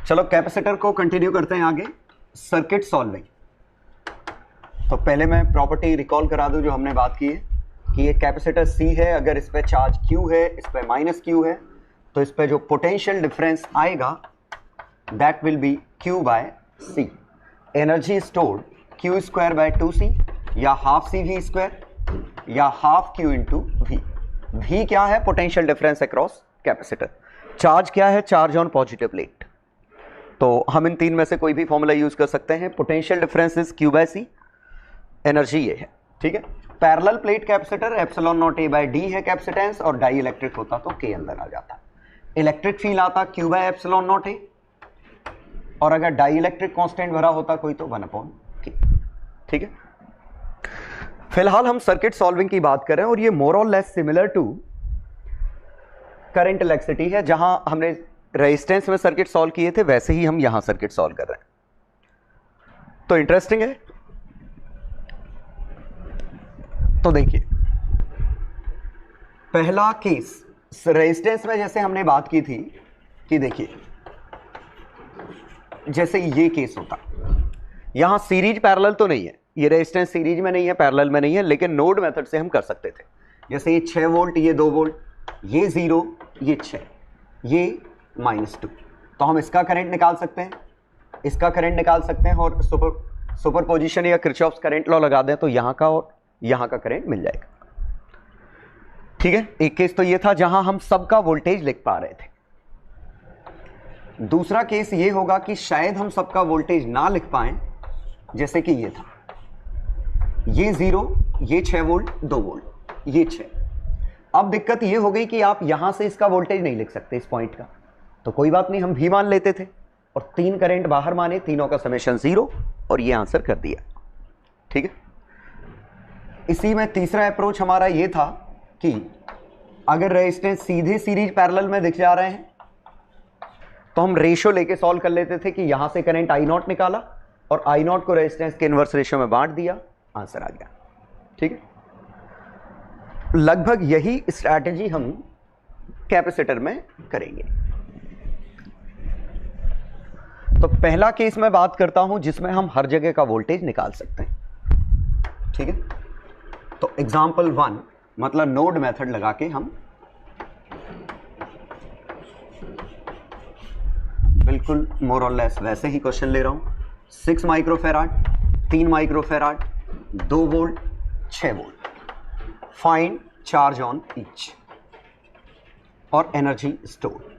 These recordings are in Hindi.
चलो कैपेसिटर को कंटिन्यू करते हैं आगे, सर्किट सॉल्विंग। तो पहले मैं प्रॉपर्टी रिकॉल करा दूं जो हमने बात की है कि ये कैपेसिटर C है, अगर इस पे चार्ज Q है, इस पे माइनस Q है, तो इस पे जो पोटेंशियल डिफरेंस आएगा that will be Q by C। Energy stored Q square by 2C या हाफ CV स्क्वायर या half Q into V। V क्या है? Potential difference across capacitor. Charge क्या है? Charge on positive plate. तो हम इन तीन में से कोई भी फॉर्मूला यूज कर सकते हैं। Potential difference is Q by C, energy ये है, ठीक है। Parallel plate capacitor epsilon naught A by D है कैपेसिटेंस, और डाई इलेक्ट्रिक होता तो K अंदर आ जाता। इलेक्ट्रिक फील्ड आता Q by epsilon naught A, और अगर डाई इलेक्ट्रिक कांस्टेंट भरा होता कोई तो 1/K, ठीक है। फिलहाल हम सर्किट सॉल्विंग की बात कर रहे हैं और ये मोर और less similar to current electricity है। जहां हमने रेजिस्टेंस में सर्किट सॉल्व किए थे वैसे ही हम यहां सर्किट सॉल्व कर रहे हैं। तो इंटरेस्टिंग है। तो देखिए पहला केस रेजिस्टेंस में जैसे हमने बात की थी कि देखिए जैसे ये केस होता, यहां सीरीज पैरेलल तो नहीं है, ये रेजिस्टेंस सीरीज में नहीं है, पैरेलल में नहीं है, लेकिन नोड मेथड से हम कर सकते थे। जैसे ये 6 वोल्ट, ये 2 वोल्ट, ये 0, ये 6, ये -2, तो हम इसका करंट निकाल सकते हैं, इसका करंट निकाल सकते हैं, और सुपरपोजिशन या किरचॉफ्स करंट लॉ लगा दें तो यहां का और यहां का करंट मिल जाएगा, ठीक है। एक केस तो ये था जहां हम सबका वोल्टेज लिख पा रहे थे। दूसरा केस ये होगा कि शायद हम सबका वोल्टेज ना लिख पाएं, जैसे कि ये था, ये 0, ये 6 वोल्ट, 2 वोल्ट, ये 6। अब दिक्कत ये हो गई कि आप यहां से इसका वोल्टेज नहीं लिख सकते, इस पॉइंट का, तो कोई बात नहीं, हम भी मान लेते थे और 3 करंट बाहर माने, तीनों का समेशन 0, और ये आंसर कर दिया, ठीक है। इसी में तीसरा अप्रोच हमारा ये था कि अगर रेजिस्टेंस सीधे सीरीज पैरेलल में दिख जा रहे हैं तो हम रेशियो लेके सॉल्व कर लेते थे कि यहां से करंट I0 निकाला और I0 को रेजिस्टेंस के इनवर्स रेशियो में बांट दिया, आंसर आ गया, ठीक है। लगभग यही स्ट्रैटेजी हम कैपेसिटर में करेंगे। तो पहला केस मैं बात करता हूं जिसमें हम हर जगह का वोल्टेज निकाल सकते हैं, ठीक है। तो एग्जाम्पल 1 मतलब नोड मेथड लगा के हम बिल्कुल मोर और लेस वैसे ही क्वेश्चन ले रहा हूं। 6 microfarad, 3 microfarad, 2 volt, 6 volt, find charge on each और एनर्जी स्टोर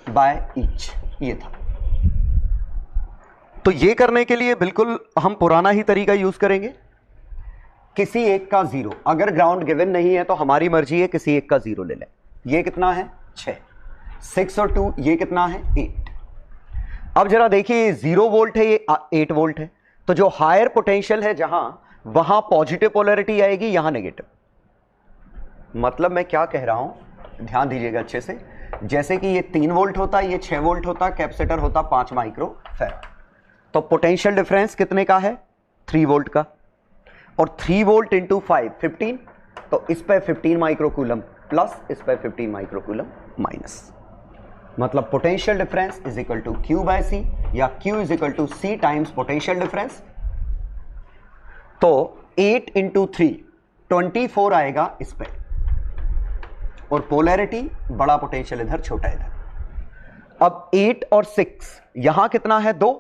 बाय ईच, ये था। तो ये करने के लिए बिल्कुल हम पुराना ही तरीका यूज करेंगे, किसी एक का 0, अगर ग्राउंड गिवन नहीं है तो हमारी मर्जी है किसी एक का 0 ले लें। ये कितना है? 6, 6 और 2 ये कितना है? 8। अब जरा देखिए 0 वोल्ट है, ये 8 वोल्ट है, तो जो हायर पोटेंशियल है जहां, वहां पॉजिटिव पोलैरिटी आएगी, यहां नेगेटिव। मतलब मैं क्या कह रहा हूं, ध्यान दीजिएगा अच्छे से। जैसे कि ये 3 वोल्ट होता, ये 6 वोल्ट होता, कैपेसिटर होता 5 माइक्रोफैराड, तो पोटेंशियल डिफरेंस कितने का है? 3 वोल्ट का, और 3 वोल्ट इंटू 5 15, तो इस पे 15 माइक्रोकूलम प्लस, इस पे 15 माइक्रोकूलम माइनस। मतलब potential difference is equal to Q by C, या Q is equal to C times potential difference. तो 8 इंटू 3 24 आएगा इस पे, और पोलैरिटी बड़ा पोटेंशियल इधर, छोटा इधर। अब 8 और 6 यहां कितना है? 2,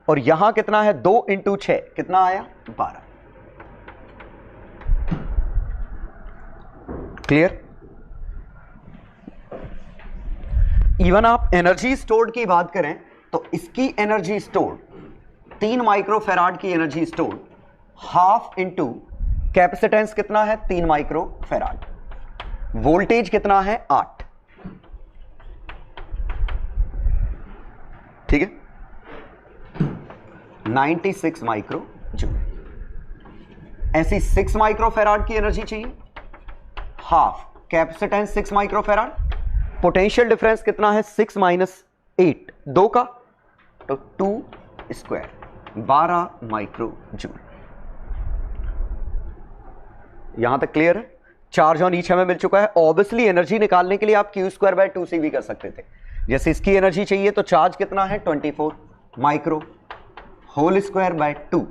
और यहां कितना है? 2 इंटू 6 कितना आया? 12। क्लियर? इवन आप एनर्जी स्टोर्ड की बात करें तो इसकी एनर्जी स्टोर्ड 3 माइक्रोफेराड की energy stored, half into capacitance कितना है? 3 माइक्रोफेराड, वोल्टेज कितना है? 8, ठीक है, 96 माइक्रो जूल। ऐसी 6 माइक्रोफेराड की एनर्जी चाहिए, half capacitance 6 microfarad, potential difference कितना है? 6 माइनस 8, 2 का, तो 2 स्क्वायर, 12 माइक्रो जूल। यहां तक क्लियर है? चार्ज ऑन ईच हमें मिल चुका है। ऑब्वियसली एनर्जी निकालने के लिए आप Q²/2C भी कर सकते थे। जैसे इसकी एनर्जी चाहिए तो चार्ज कितना है 24 micro, whole square by 2,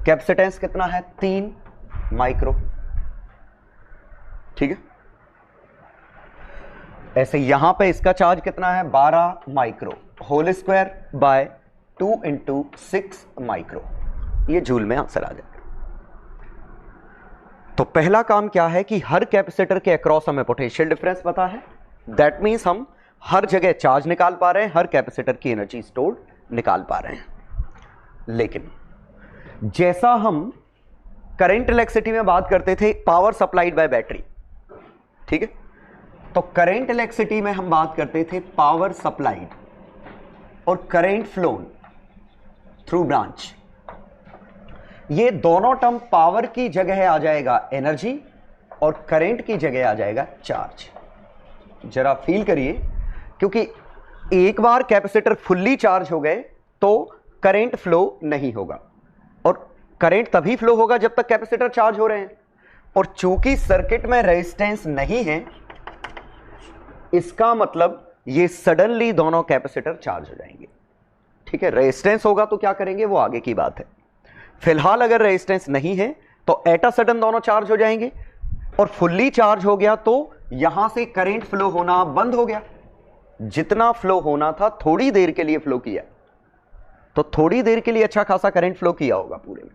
capacitance कितना है 3 माइक्रो। ठीक है, ऐसे यहां पे इसका चार्ज कितना है 12 micro, whole square by 2 × 6 micro. ये जूल में आंसर आ जाएगा। तो पहला काम क्या है कि हर कैपेसिटर के अक्रॉस हमें पोटेंशियल डिफरेंस पता है। दैट मीन्स हम हर जगह चार्ज निकाल पा रहे हैं, हर कैपेसिटर की एनर्जी स्टोर्ड निकाल पा रहे हैं। लेकिन जैसा हम करंट इलेक्ट्रिसिटी में बात करते थे पावर सप्लाइड बाय बैटरी, ठीक है, तो करंट इलेक्ट्रिसिटी में हम बात करते थे पावर सप्लाइड और करंट फ्लोन थ्रू ब्रांच। ये दोनों टर्म पावर की जगह आ जाएगा एनर्जी और करंट की जगह आ जाएगा चार्ज। जरा फील करिए, क्योंकि एक बार कैपेसिटर फुल्ली चार्ज हो गए तो करंट फ्लो नहीं होगा, और करंट तभी फ्लो होगा जब तक कैपेसिटर चार्ज हो रहे हैं। और चूंकि सर्किट में रेजिस्टेंस नहीं है, इसका मतलब ये सडनली दोनों कैपेसिटर चार्ज हो जाएंगे। ठीक है, रेजिस्टेंस होगा तो क्या करेंगे वो आगे की बात है। फिलहाल अगर रेजिस्टेंस नहीं है तो एट अ सडन दोनों चार्ज हो जाएंगे, और फुल्ली चार्ज हो गया तो यहां से करंट फ्लो होना बंद हो गया। जितना फ्लो होना था थोड़ी देर के लिए फ्लो किया, तो थोड़ी देर के लिए अच्छा खासा करंट फ्लो किया होगा पूरे में।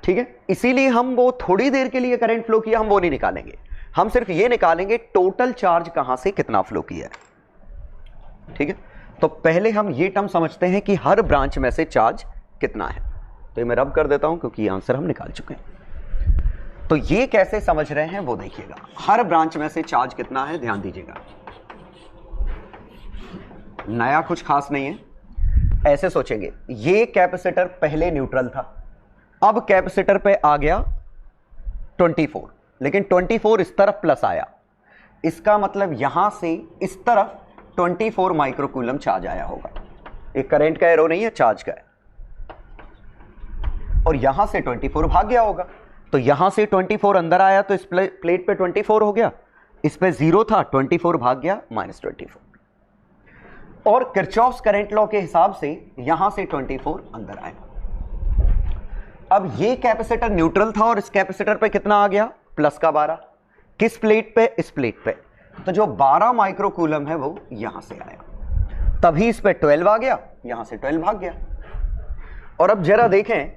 ठीक है, इसीलिए हम वो थोड़ी देर के लिए करंट फ्लो किया हम वो नहीं निकालेंगे, हम सिर्फ ये निकालेंगे टोटल चार्ज कहां से कितना फ्लो किया है। ठीक है, तो पहले हम ये टर्म समझते हैं कि हर ब्रांच में से चार्ज कितना है। तो ये मैं रब कर देता हूं क्योंकि ये आंसर हम निकाल चुके हैं। तो ये कैसे समझ रहे हैं वो देखिएगा। हर ब्रांच में से चार्ज कितना है ध्यान दीजिएगा, नया कुछ खास नहीं है। ऐसे सोचेंगे, ये कैपेसिटर पहले न्यूट्रल था, अब कैपेसिटर पे आ गया 24, लेकिन 24 इस तरफ प्लस आया, इसका मतलब यहां से इस तरफ 24 माइक्रोकूलम चार्ज आया होगा। एक करंट का एरो नहीं है, चार्ज का है, और यहां से 24 भाग गया होगा। तो यहां से 24 अंदर आया तो इस प्लेट पे 24 हो गया, इस पे 0 था, 24 भाग गया -24। और किरचॉफ्स करंट लॉ के हिसाब से यहां से 24 अंदर आया। अब ये कैपेसिटर न्यूट्रल था और इस कैपेसिटर पे कितना आ गया +12। किस प्लेट पे? इस प्लेट पे। तो जो 12 माइक्रोकूलम है वो यहां से आया, तभी इस पे 12 आ गया, यहां से 12 भाग गया। और अब जरा देखें,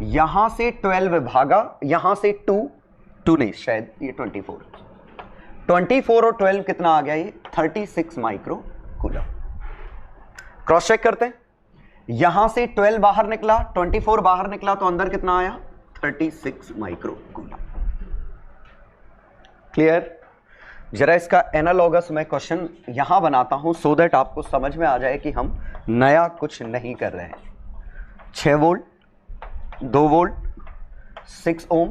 यहां से 12 भागा, यहां से 2 नहीं, शायद ये 24 और 12 कितना आ गया, ये 36 माइक्रोकूलम। क्रॉस चेक करते हैं, यहां से 12 बाहर निकला, 24 बाहर निकला, तो अंदर कितना आया 36 माइक्रोकूलम। क्लियर? जरा इसका एनालॉगस मैं क्वेश्चन यहां बनाता हूं सो दैट आपको समझ में आ जाए कि हम नया कुछ नहीं कर रहे हैं। 6 वोल्ट, 2 वोल्ट, 6 ओम,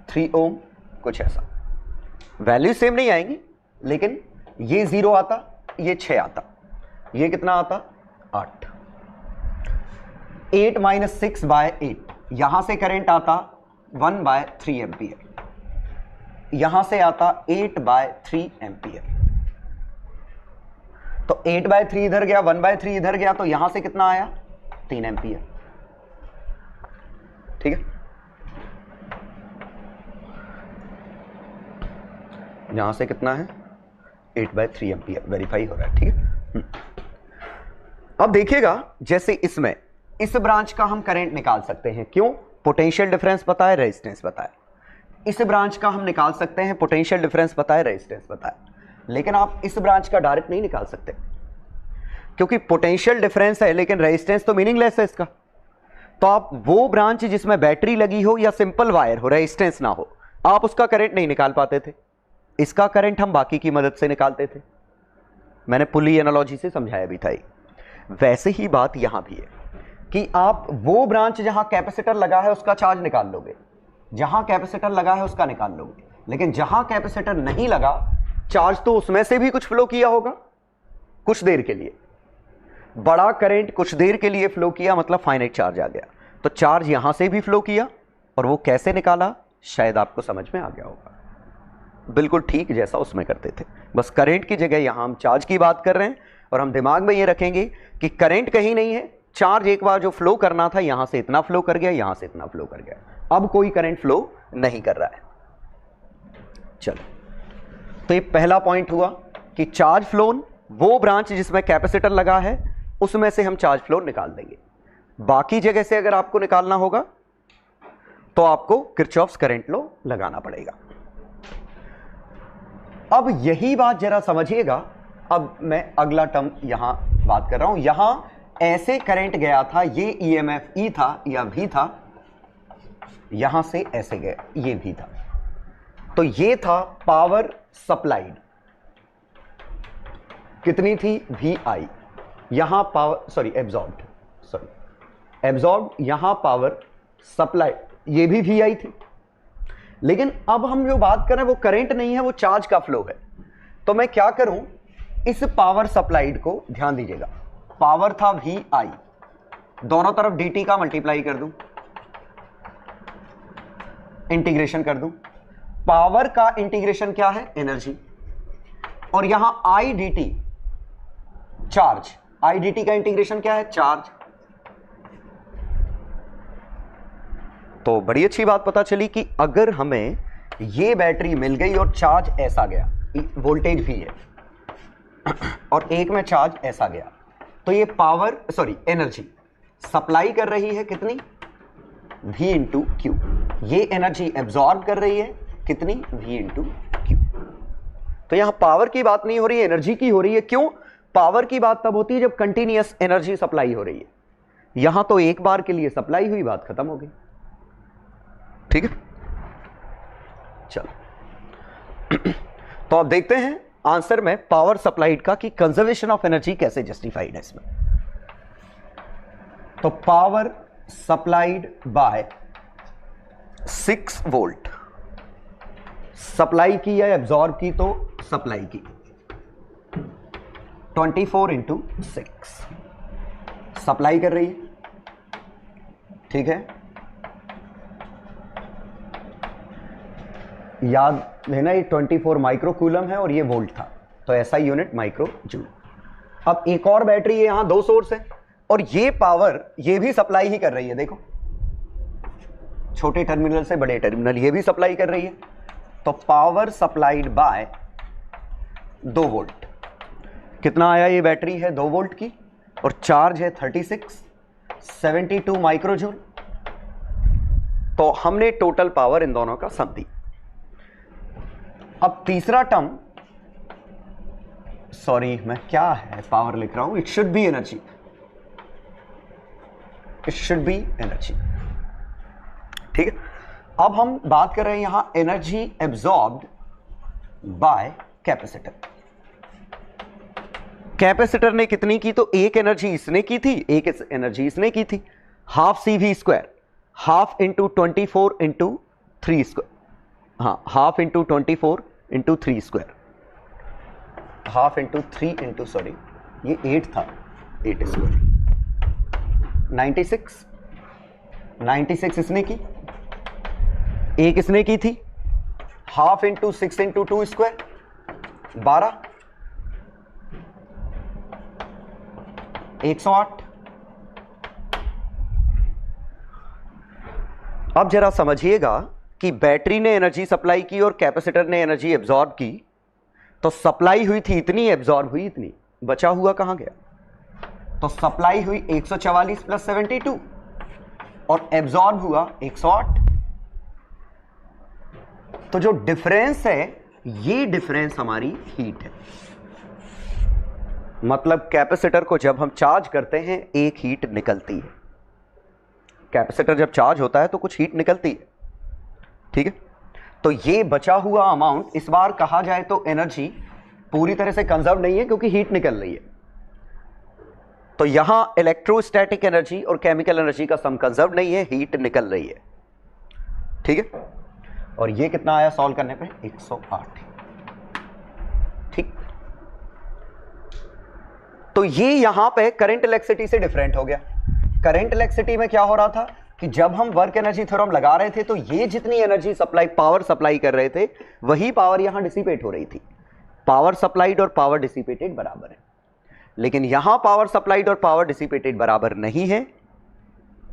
3 ओम, कुछ ऐसा। वैल्यू सेम नहीं आएंगी, लेकिन ये 0 आता, ये 6 आता, ये कितना आता 8। 8 - 6/8, यहां से करंट आता 1/3 एम्पियर, यहां से आता 8/3 एम्पियर। तो 8/3 इधर गया, 1/3 इधर गया, तो यहां से कितना आया 3 एम्पियर। ठीक है, यहां से कितना है 8/3 एम्पियर, वेरीफाई हो रहा है। ठीक है, अब देखिएगा, जैसे इसमें इस ब्रांच का हम करंट निकाल सकते हैं। क्यों? पोटेंशियल डिफरेंस पता है, रेजिस्टेंस पता है। इस ब्रांच का हम निकाल सकते हैं, पोटेंशियल डिफरेंस पता है, रेजिस्टेंस पता है। लेकिन आप इस ब्रांच का डायरेक्ट नहीं निकाल सकते, क्योंकि पोटेंशियल डिफरेंस है लेकिन रेजिस्टेंस तो मीनिंगलेस है इसका। तो आप वो ब्रांच जिसमें बैटरी लगी हो या सिंपल वायर हो, रेजिस्टेंस ना हो, आप उसका करंट नहीं निकाल पाते थे। इसका करंट हम बाकी की मदद से निकालते थे। मैंने पुली एनालॉजी से समझाया भी था। वैसे ही बात यहां भी है कि आप वो ब्रांच जहां कैपेसिटर लगा है उसका चार्ज निकाल लोगे, जहां कैपेसिटर लगा है उसका निकाल लोगे, लेकिन जहां कैपेसिटर नहीं लगा, चार्ज तो उसमें से भी कुछ फ्लो किया होगा कुछ देर के लिए। बड़ा करंट कुछ देर के लिए फ्लो किया, मतलब फाइनाइट चार्ज आ गया। तो चार्ज यहां से भी फ्लो किया, और वो कैसे निकाला शायद आपको समझ में आ गया होगा। बिल्कुल ठीक जैसा उसमें करते थे, बस करंट की जगह यहां हम चार्ज की बात कर रहे हैं। और हम दिमाग में ये रखेंगे कि करंट कहीं नहीं है, चार्ज एक बार जो फ्लो करना था यहां से इतना फ्लो कर गया, यहां से इतना फ्लो कर गया, अब कोई करंट फ्लो नहीं कर रहा है। चलो, तो ये पहला पॉइंट हुआ कि चार्ज फ्लोन, वो ब्रांच जिसमें कैपेसिटर लगा है उसमें से हम चार्ज फ्लो निकाल देंगे। बाकी जगह से अगर आपको निकालना होगा तो आपको किरचॉफ्स करंट लॉ लगाना पड़ेगा। अब यही बात जरा समझिएगा, अब मैं अगला टर्म यहां बात कर रहा हूं। यहां ऐसे करंट गया था, ये ईएमएफ ई था या भी था, यहां से ऐसे गया, ये भी था, तो ये था पावर सप्लाइड, कितनी थी वी आई, यहां पावर एब्जॉर्ब, यहां पावर सप्लाई, ये भी वी आई थी। लेकिन अब हम जो बात कर रहे हैं वो करंट नहीं है, वो चार्ज का फ्लो है। तो मैं क्या करूं, इस पावर सप्लाइड को ध्यान दीजिएगा, पावर था वी आई, दोनों तरफ dt का मल्टीप्लाई कर दूं, इंटीग्रेशन कर दूं। पावर का इंटीग्रेशन क्या है, एनर्जी, और यहां आई dt चार्ज, आई dt का इंटीग्रेशन क्या है, चार्ज। तो बड़ी अच्छी बात पता चली कि अगर हमें ये बैटरी मिल गई और चार्ज ऐसा गया, वोल्टेज भी है, और एक में चार्ज ऐसा गया, तो ये एनर्जी सप्लाई कर रही है कितनी, V इंटू क्यू। ये एनर्जी एब्जॉर्ब कर रही है कितनी, V इंटू क्यू। तो यहां पावर की बात नहीं हो रही है, एनर्जी की हो रही है। क्यों, पावर की बात तब होती है जब कंटिन्यूअस एनर्जी सप्लाई हो रही है। यहां तो एक बार के लिए सप्लाई हुई, बात खत्म हो गई। ठीक है, चलो तो अब देखते हैं आंसर में पावर सप्लाइड का कि कंजर्वेशन ऑफ एनर्जी कैसे जस्टिफाइड है इसमें। तो power supplied by 6 volt, supply की या एब्जॉर्ब की, तो सप्लाई की 24 इंटू 6 सप्लाई कर रही है, ठीक है। याद लेना ये 24 माइक्रो कूलम है और ये वोल्ट था, तो ऐसा यूनिट माइक्रो जूल। अब एक और बैटरी है, यहां 2 सोर्स है और ये पावर ये भी सप्लाई ही कर रही है, देखो छोटे टर्मिनल से बड़े टर्मिनल ये भी सप्लाई कर रही है। तो पावर सप्लाइड बाय 2 वोल्ट, कितना आया, ये बैटरी है 2 वोल्ट की और चार्ज है 36, 72 माइक्रो जूल। तो हमने टोटल पावर इन दोनों का सम दी। अब तीसरा टर्म, सॉरी मैं क्या है पावर लिख रहा हूं, it should be energy, it should be energy, ठीक है। अब हम बात कर रहे हैं यहां energy absorbed bye capacitor. Capacitor ने कितनी की, तो एक एनर्जी इसने की थी, एक एनर्जी इसने की थी, half CV square, half into 24 into 3 square, हाँ half into 24 into 3 square, half into 3 into sorry ये 8 था, 8 स्क्वायर, 96 इसने की, एक इसने की थी, हाफ इंटू 6 इंटू 2 स्क्वायर 12, 108। अब जरा समझिएगा कि बैटरी ने एनर्जी सप्लाई की और कैपेसिटर ने एनर्जी एब्जॉर्ब की, तो सप्लाई हुई थी इतनी, एब्जॉर्ब हुई इतनी, बचा हुआ कहां गया, तो सप्लाई हुई 144 प्लस 72 और एब्जॉर्ब हुआ 108। तो जो डिफरेंस है, ये डिफरेंस हमारी हीट है। मतलब कैपेसिटर को जब हम चार्ज करते हैं एक हीट निकलती है, कैपेसिटर जब चार्ज होता है तो कुछ हीट निकलती है, ठीक है। तो ये बचा हुआ अमाउंट, इस बार कहा जाए तो एनर्जी पूरी तरह से कंजर्व नहीं है क्योंकि हीट निकल रही है। तो यहां इलेक्ट्रोस्टैटिक एनर्जी और केमिकल एनर्जी का सम कंजर्व नहीं है, हीट निकल रही है, ठीक है। और ये कितना आया सॉल्व करने पे, 108, ठीक। तो ये यहां पे करंट इलेक्ट्रिसिटी से डिफरेंट हो गया। करंट इलेक्ट्रिसिटी में क्या हो रहा था, कि जब हम वर्क एनर्जी थ्योरम लगा रहे थे तो ये जितनी एनर्जी सप्लाई, पावर सप्लाई कर रहे थे, वही पावर यहां डिसिपेट हो रही थी। पावर सप्लाइड और पावर डिसिपेटेड बराबर है, लेकिन यहां पावर सप्लाइड और पावर डिसिपेटेड बराबर नहीं है।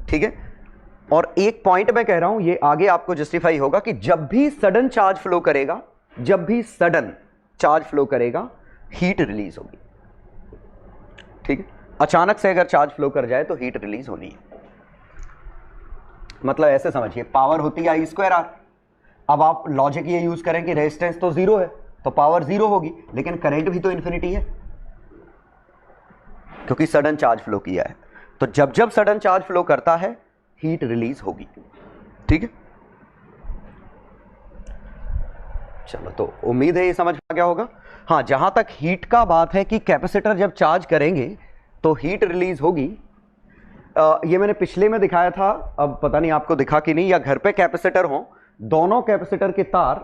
ठीक है, और एक पॉइंट मैं कह रहा हूं, ये आगे आपको जस्टिफाई होगा कि जब भी सडन चार्ज फ्लो करेगा, जब भी सडन चार्ज फ्लो करेगा, हीट रिलीज होगी। ठीक है, अचानक से अगर चार्ज फ्लो कर जाए तो हीट रिलीज होनी है। मतलब ऐसे समझिए, पावर होती है I²R। अब आप लॉजिक ये यूज करें कि रेजिस्टेंस तो जीरो है तो पावर जीरो होगी, लेकिन करंट भी तो इन्फिनिटी है क्योंकि सडन चार्ज फ्लो किया है। तो जब जब सडन चार्ज फ्लो करता है हीट रिलीज होगी। ठीक है, चलो, तो उम्मीद है ये समझ आ गया होगा। हाँ, जहां तक हीट का बात है कि कैपेसिटर जब चार्ज करेंगे तो हीट रिलीज होगी, ये मैंने पिछले में दिखाया था, अब पता नहीं आपको दिखा कि नहीं, या घर पे कैपेसिटर हो, दोनों कैपेसिटर के तार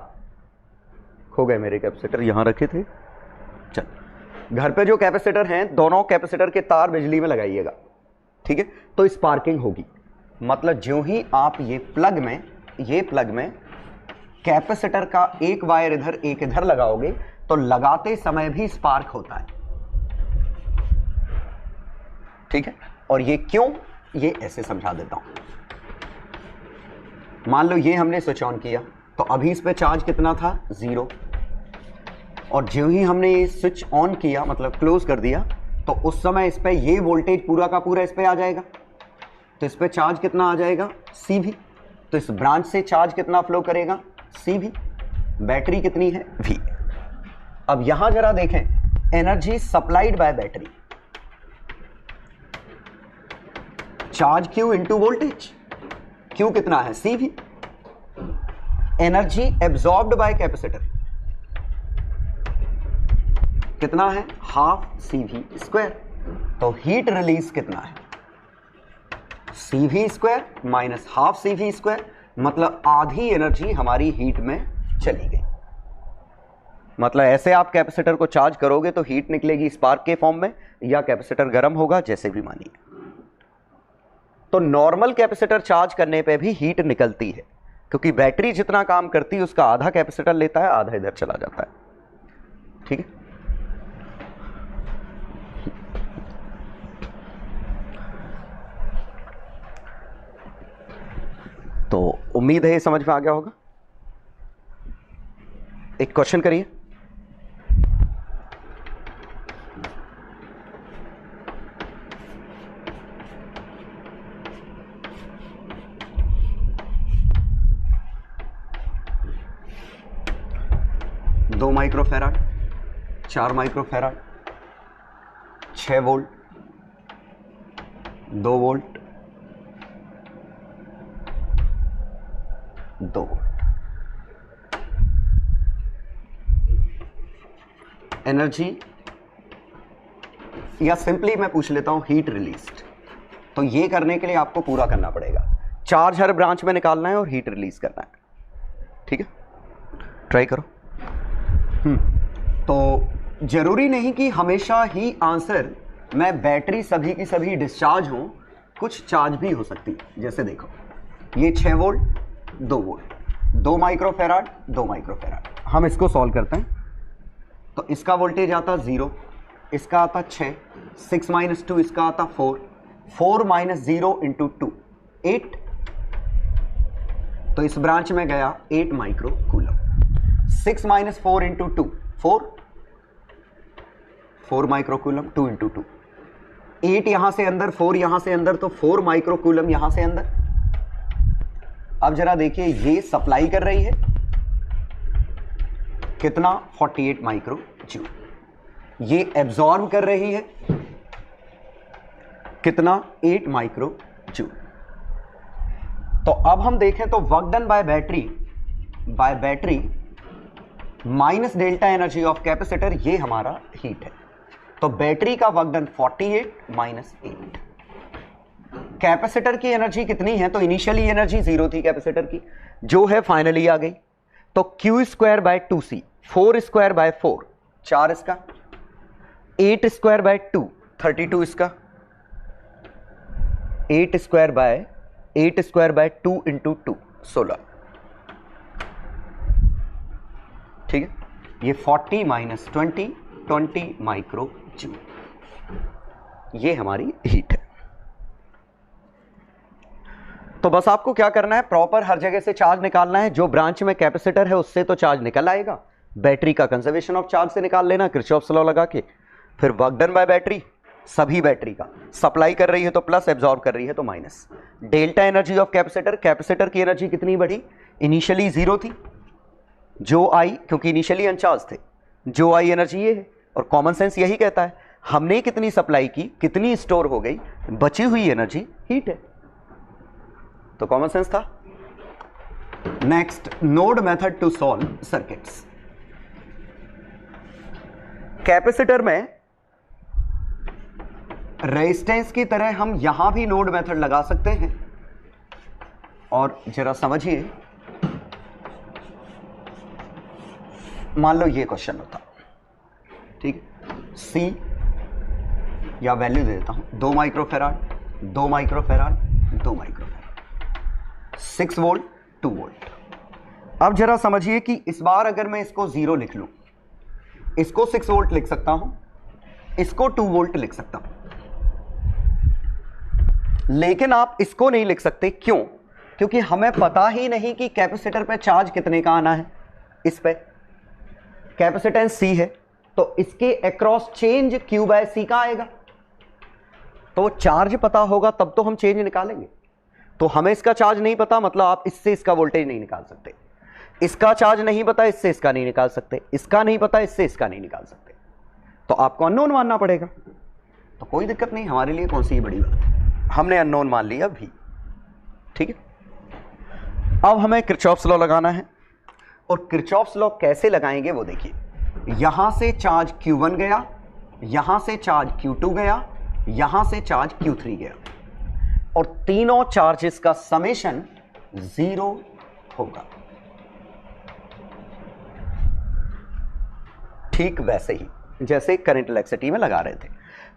खो गए, मेरे कैपेसिटर यहां रखे थे। चल, घर पे जो कैपेसिटर हैं, दोनों कैपेसिटर के तार बिजली में लगाइएगा। ठीक है, तो स्पार्किंग होगी। मतलब ज्यों ही आप ये प्लग में कैपेसिटर का एक वायर इधर एक इधर लगाओगे तो लगाते समय भी स्पार्क होता है। ठीक है, और ये क्यों, ये ऐसे समझा देता हूं। मान लो ये हमने स्विच ऑन किया तो अभी इस पे चार्ज कितना था, 0, और ज्यों ही हमने ये स्विच ऑन किया, मतलब क्लोज कर दिया, तो उस समय इस पे ये वोल्टेज पूरा का पूरा इस पे आ जाएगा। तो इस पे चार्ज कितना आ जाएगा, C भी। तो इस ब्रांच से चार्ज कितना फ्लो करेगा, C भी। बैटरी कितनी है, V। अब यहां जरा देखें, energy supplied by battery, charge Q into voltage, Q कितना है, C भी। एनर्जी एब्जॉर्ब्ड बाय कैपेसिटर कितना है, हाफ CV²। तो हीट रिलीज कितना है, CV² माइनस हाफ CV², मतलब आधी एनर्जी हमारी हीट में चली गई। मतलब ऐसे आप कैपेसिटर को चार्ज करोगे तो हीट निकलेगी स्पार्क के फॉर्म में, या कैपेसिटर गर्म होगा, जैसे भी मानिए। तो नॉर्मल कैपेसिटर चार्ज करने पे भी हीट निकलती है, क्योंकि बैटरी जितना काम करती है उसका आधा कैपेसिटर लेता है, आधा इधर चला जाता है। ठीक है, तो उम्मीद है ये समझ में आ गया होगा। एक क्वेश्चन करिए। दो microfarad, 4 microfarad, 6 volt, 2 volt, 2 volt. Energy, या सिंपली मैं पूछ लेता हूं हीट रिलीज्ड। तो ये करने के लिए आपको पूरा करना पड़ेगा, चार्ज हर ब्रांच में निकालना है और हीट रिलीज करना है। ठीक है, ट्राई करो। तो जरूरी नहीं कि हमेशा ही आंसर में बैटरी सभी की सभी डिस्चार्ज हो, कुछ चार्ज भी हो सकती है। जैसे देखो, ये 6 वोल्ट, 2 वोल्ट, 2 माइक्रोफैराड, 2 माइक्रोफैराड। हम इसको सॉल्व करते हैं। तो इसका वोल्टेज आता 0, इसका आता 6, 6 माइनस 2 इसका आता 4, 4 माइनस 0 इंटू 2, 8। तो इस ब्रांच में गया 8 micro coulomb. 6 minus 4 into 2, 4 micro coulomb, 2 into 2, 8 यहां से अंदर, 4 यहां से अंदर, तो 4 माइक्रो कूलम यहां से अंदर। अब जरा देखिए, ये सप्लाई कर रही है कितना, 48 माइक्रो जूल। ये एब्जॉर्ब कर रही है कितना, 8 माइक्रो जूल। तो अब हम देखें तो work done by battery minus delta energy of capacitor, ये हमारा हीट है। तो बैटरी का वर्क डन 48 माइनस 8। कैपेसिटर की एनर्जी कितनी है, तो इनिशियली एनर्जी 0 थी कैपेसिटर की, जो है फाइनली आ गई। तो Q² बाय 2C, 4² बाय 4, 4 इसका, 8² बाय 2, 32 इसका, 8² बाय 8 स्क्वायर बाय 2 इंटू 2 16, ठीक है। ये 40 माइनस 20 माइक्रो जूल, ये हमारी हीट है। तो बस आपको क्या करना है, प्रॉपर हर जगह से चार्ज निकालना है। जो ब्रांच में कैपेसिटर है उससे तो चार्ज निकल आएगा, बैटरी का कंजर्वेशन ऑफ चार्ज से निकाल लेना किरचॉफ्स लॉ लगा के, फिर वर्क डन बाय बैटरी, सभी बैटरी का सप्लाई कर रही है तो प्लस, एब्जॉर्ब कर रही है तो minus. Delta energy of capacitor, capacitor की एनर्जी कितनी बढ़ी, इनिशियली 0 थी, जो आई, क्योंकि इनिशियली अनचार्ज थे, जो आई एनर्जी ये है, और कॉमन सेंस यही कहता है हमने कितनी सप्लाई की, कितनी स्टोर हो गई, बची हुई एनर्जी हीट है, तो कॉमन सेंस था। Next, node method to solve circuits. Capacitor में रेजिस्टेंस की तरह हम यहां भी नोड मेथड लगा सकते हैं, और जरा समझिए, मान लो ये क्वेश्चन होता, ठीक है, सी या वैल्यू दे देता हूं 2 microfarad 2 microfarad 2 microfarad, 6 volt 2 volt. अब जरा समझिए कि इस बार अगर मैं इसको 0 लिख लूं, इसको 6 वोल्ट लिख सकता हूं, इसको 2 वोल्ट लिख सकता हूं, लेकिन आप इसको नहीं लिख सकते। क्यों? क्योंकि हमें पता ही नहीं कि कैपेसिटर पे चार्ज कितने का आना है। इस पे कैपेसिटेंस C है, तो इसके across change Q by C का आएगा, तो चार्ज पता होगा तब तो हम चेंज निकालेंगे। तो हमें इसका चार्ज नहीं पता, मतलब आप इससे इसका वोल्टेज नहीं निकाल सकते, इसका चार्ज नहीं पता, इससे इसका नहीं निकाल सकते, इसका नहीं पता, इससे इसका नहीं निकाल सकते, तो आपको अननोन मानना पड़ेगा। तो कोई दिक्कत नहीं, हमारे लिए कौन सी बड़ी बात है, हमने अननोन मान लिया भी, ठीक है। अब हमें किरचॉफ्स लॉ लगाना है, और किरचॉफ्स लॉ कैसे लगाएंगे वो देखिए। यहां से चार्ज Q1 गया, यहां से चार्ज Q2 गया, यहां से चार्ज Q3 गया, और तीनों चार्जेस का समेशन 0 होगा। ठीक वैसे ही जैसे करंट इलेक्ट्रिसिटी में लगा रहे थे।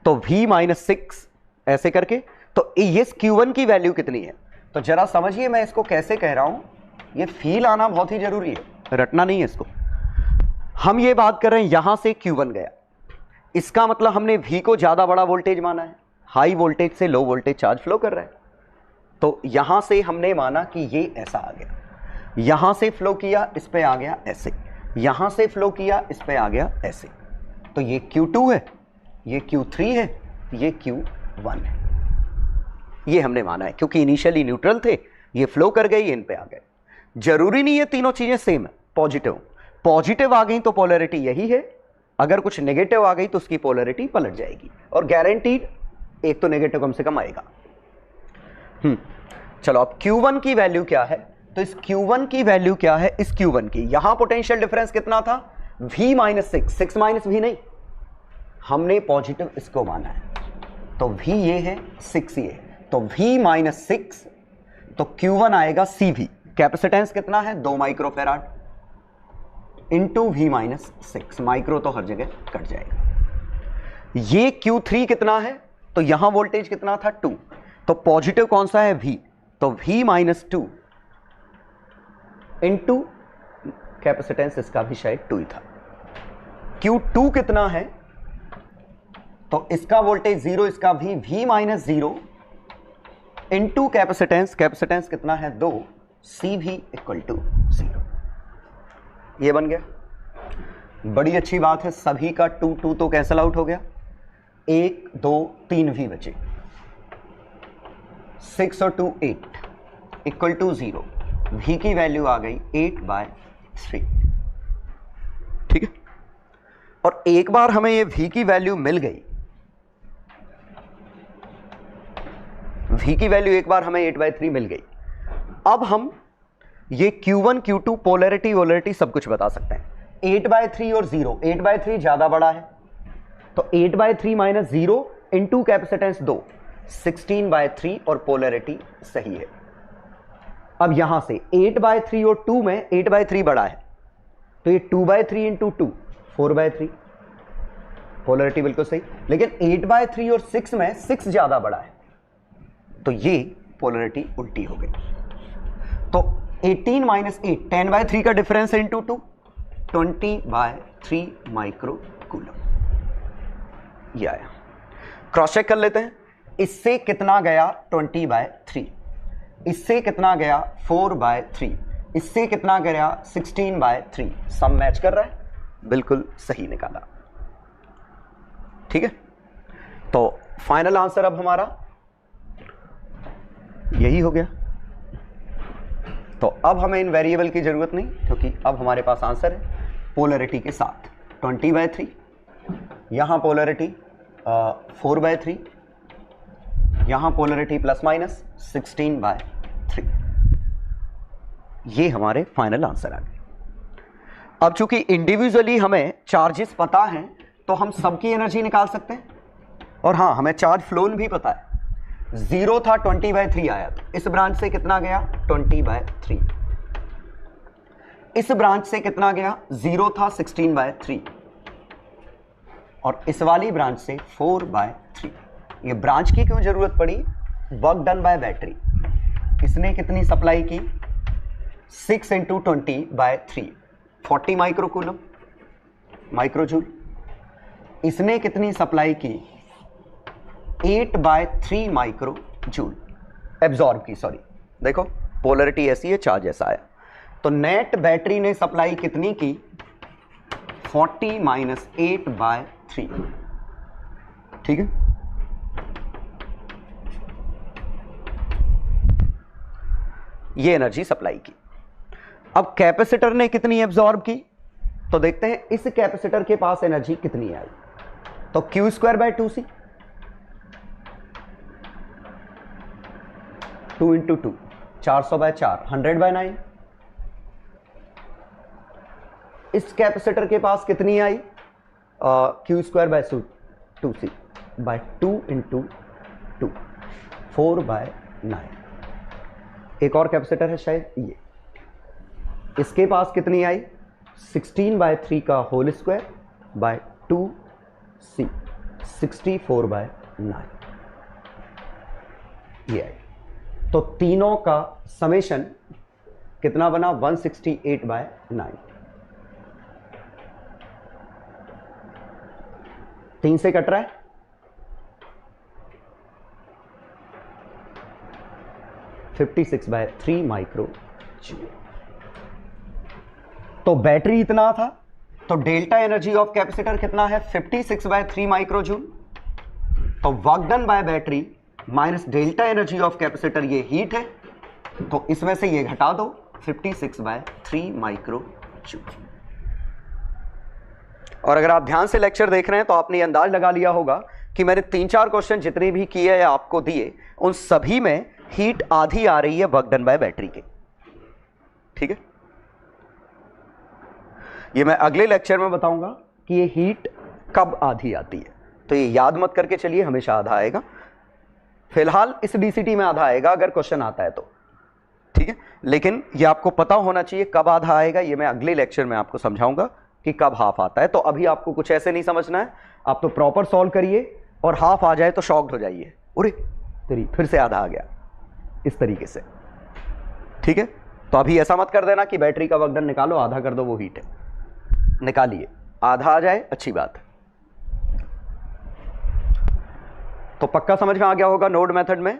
तो V-6 ऐसे करके, तो ये Q1 की वैल्यू कितनी है, तो जरा समझिए मैं इसको कैसे कह रहा हूं, ये फील आना बहुत ही जरूरी है, रटना नहीं है इसको। हम ये बात कर रहे हैं यहां से Q1 गया, इसका मतलब हमने V को ज्यादा बड़ा वोल्टेज माना है, हाई वोल्टेज से लो वोल्टेज चार्ज फ्लो कर रहा है, तो यहां से हमने माना कि ये ऐसा आ गया, यहां से फ्लो किया, इस पे आ गया ऐसे, यहां से फ्लो किया, इस पे आ गया ऐसे, तो ये Q2 है, ये Q3 है, ये Q1 है, ये हमने माना है, क्योंकि इनिशियली न्यूट्रल थे, ये फ्लो कर गए, ये इन पे आ गए। जरूरी नहीं है तीनों चीजें सेम है, पॉजिटिव आ गई तो पोलैरिटी यही है, अगर कुछ नेगेटिव आ गई तो उसकी पोलैरिटी पलट जाएगी, और गारंटीड एक तो नेगेटिव कम से कम आएगा। चलो अब Q1 की वैल्यू क्या है, तो इस Q1 की वैल्यू क्या है, इस Q1 की, यहां पोटेंशियल डिफरेंस कितना था, V-6, 6 माइनस V नहीं, हमने पॉजिटिव इसको माना है, तो V ये है, 6 ये है, तो V-6, तो Q1 आएगा CV, कैपेसिटेंस कितना है 2 माइक्रोफेराड इंटू V-6, माइक्रो तो हर जगह कट जाएगा। ये Q3 कितना है, तो यहां वोल्टेज कितना था 2, तो पॉजिटिव कौन सा है V, तो V-2 इंटू कैपेसिटेंस इसका भी शायद 2 ही था। Q2 कितना है, तो इसका वोल्टेज 0, इसका भी V-0 इंटू कैपेसिटेंस, कैपेसिटेंस कितना है 2, CV = 0। ये बन गया, बड़ी अच्छी बात है, सभी का 2 2 तो कैंसल आउट हो गया, 1 2 3 भी बचे, 6 और 2 8 = 0, V की वैल्यू आ गई 8/3, ठीक है। और एक बार हमें ये V की वैल्यू मिल गई, V की वैल्यू एक बार हमें 8/3 मिल गई, अब हम ये Q1 Q2 पोलैरिटी वोलैरिटी सब कुछ बता सकते हैं। 8/3 और 0, 8/3 ज्यादा बड़ा है, तो 8/3 माइनस 0 इंटू कैपेसिटेंस 2, 16/3, और पोलैरिटी सही है। अब यहां से 8/3 और 2 में 8/3 बड़ा है, तो ये 2/3 इंटू 2, 4/3, पोलैरिटी बिल्कुल सही। लेकिन 8/3 और 6 में 6 ज्यादा बड़ा है, तो ये पोलरिटी उल्टी हो गई। तो 18 माइनस 8, 10/3 का डिफरेंस इंटू 2, 20/3 माइक्रो कूलम ये आया। क्रॉस चेक कर लेते हैं, इससे कितना गया 20/3, इससे कितना गया 4/3, इससे कितना गया 16/3, सम मैच कर रहा है, बिल्कुल सही निकाला। ठीक है, तो फाइनल आंसर अब हमारा यही हो गया। तो अब हमें इन वेरिएबल की जरूरत नहीं, क्योंकि अब हमारे पास आंसर है पोलरिटी के साथ 20/3, यहां पोलरिटी 4/3, यहां पोलरिटी प्लस माइनस 16/3। ये हमारे फाइनल आंसर आ गए। अब चूंकि इंडिविजुअली हमें चार्जेस पता हैं तो हम सबकी एनर्जी निकाल सकते हैं, और हाँ हमें चार्ज फ्लोन भी पता है। 0 था 20/3 आया, तो इस ब्रांच से कितना गया 20/3, इस ब्रांच से कितना गया 0 था 16/3, और इस वाली ब्रांच से 4/3। ये ब्रांच की क्यों जरूरत पड़ी, वर्क डन बाय बैटरी, इसने कितनी सप्लाई की 6 × 20/3, 40 माइक्रो कूलम माइक्रोजूल, इसने कितनी सप्लाई की 8/3 माइक्रो जूल एब्जॉर्ब की, सॉरी देखो पोलरिटी ऐसी है, चार्ज ऐसा आया, तो नेट बैटरी ने सप्लाई कितनी की 40 माइनस 8/3। ठीक है, ये एनर्जी सप्लाई की। अब कैपेसिटर ने कितनी एब्जॉर्ब की, तो देखते हैं इस कैपेसिटर के पास एनर्जी कितनी आई, तो Q²/2C, 2 × 2 400/4, 100/9। इस कैपेसिटर के पास कितनी आई Q²/2C 2 × 2 4/9। एक और कैपेसिटर है शायद ये, इसके पास कितनी आई 16/3 का होल स्क्वायर बाय 2C 64/9 ये आई। तो तीनों का समेशन कितना बना 168/9। 3 से कट रहा है, (56/3 माइक्रो जूल। तो बैटरी इतना था, तो डेल्टा एनर्जी ऑफ कैपेसिटर कितना है 56/3 माइक्रो जूल। तो work done by battery minus delta energy of capacitor, ये हीट है, तो इसमें से ये घटा दो 56/3 माइक्रो जूल। और अगर आप ध्यान से लेक्चर देख रहे हैं तो आपने ये अंदाज लगा लिया होगा कि मैंने 3-4 क्वेश्चन जितने भी किए या आपको दिए उन सभी में हीट आधी आ रही है वर्क डन बाय बैटरी के। ठीक है, ये मैं अगले लेक्चर में बताऊंगा कि ये हीट कब आधी आती है, तो ये याद मत करके चलिए, हमेशा आधा आएगा। फिलहाल इस डीसीटी में आधा आएगा अगर क्वेश्चन आता है तो, ठीक है, लेकिन ये आपको पता होना चाहिए कब आधा आएगा, ये मैं अगले लेक्चर में आपको समझाऊंगा कि कब हाफ आता है। तो अभी आपको कुछ ऐसे नहीं समझना है, आप तो प्रॉपर सॉल्व करिए, और हाफ आ जाए तो शॉक्ड हो जाइए, अरे तेरी फिर से आधा आ गया, इस तरीके से। ठीक है, तो अभी ऐसा मत कर देना कि बैटरी का वर्क डन निकालो आधा कर दो, वो हीट है, निकालिए, आधा आ जाए अच्छी बात है। तो पक्का समझ में आ गया होगा नोड मेथड में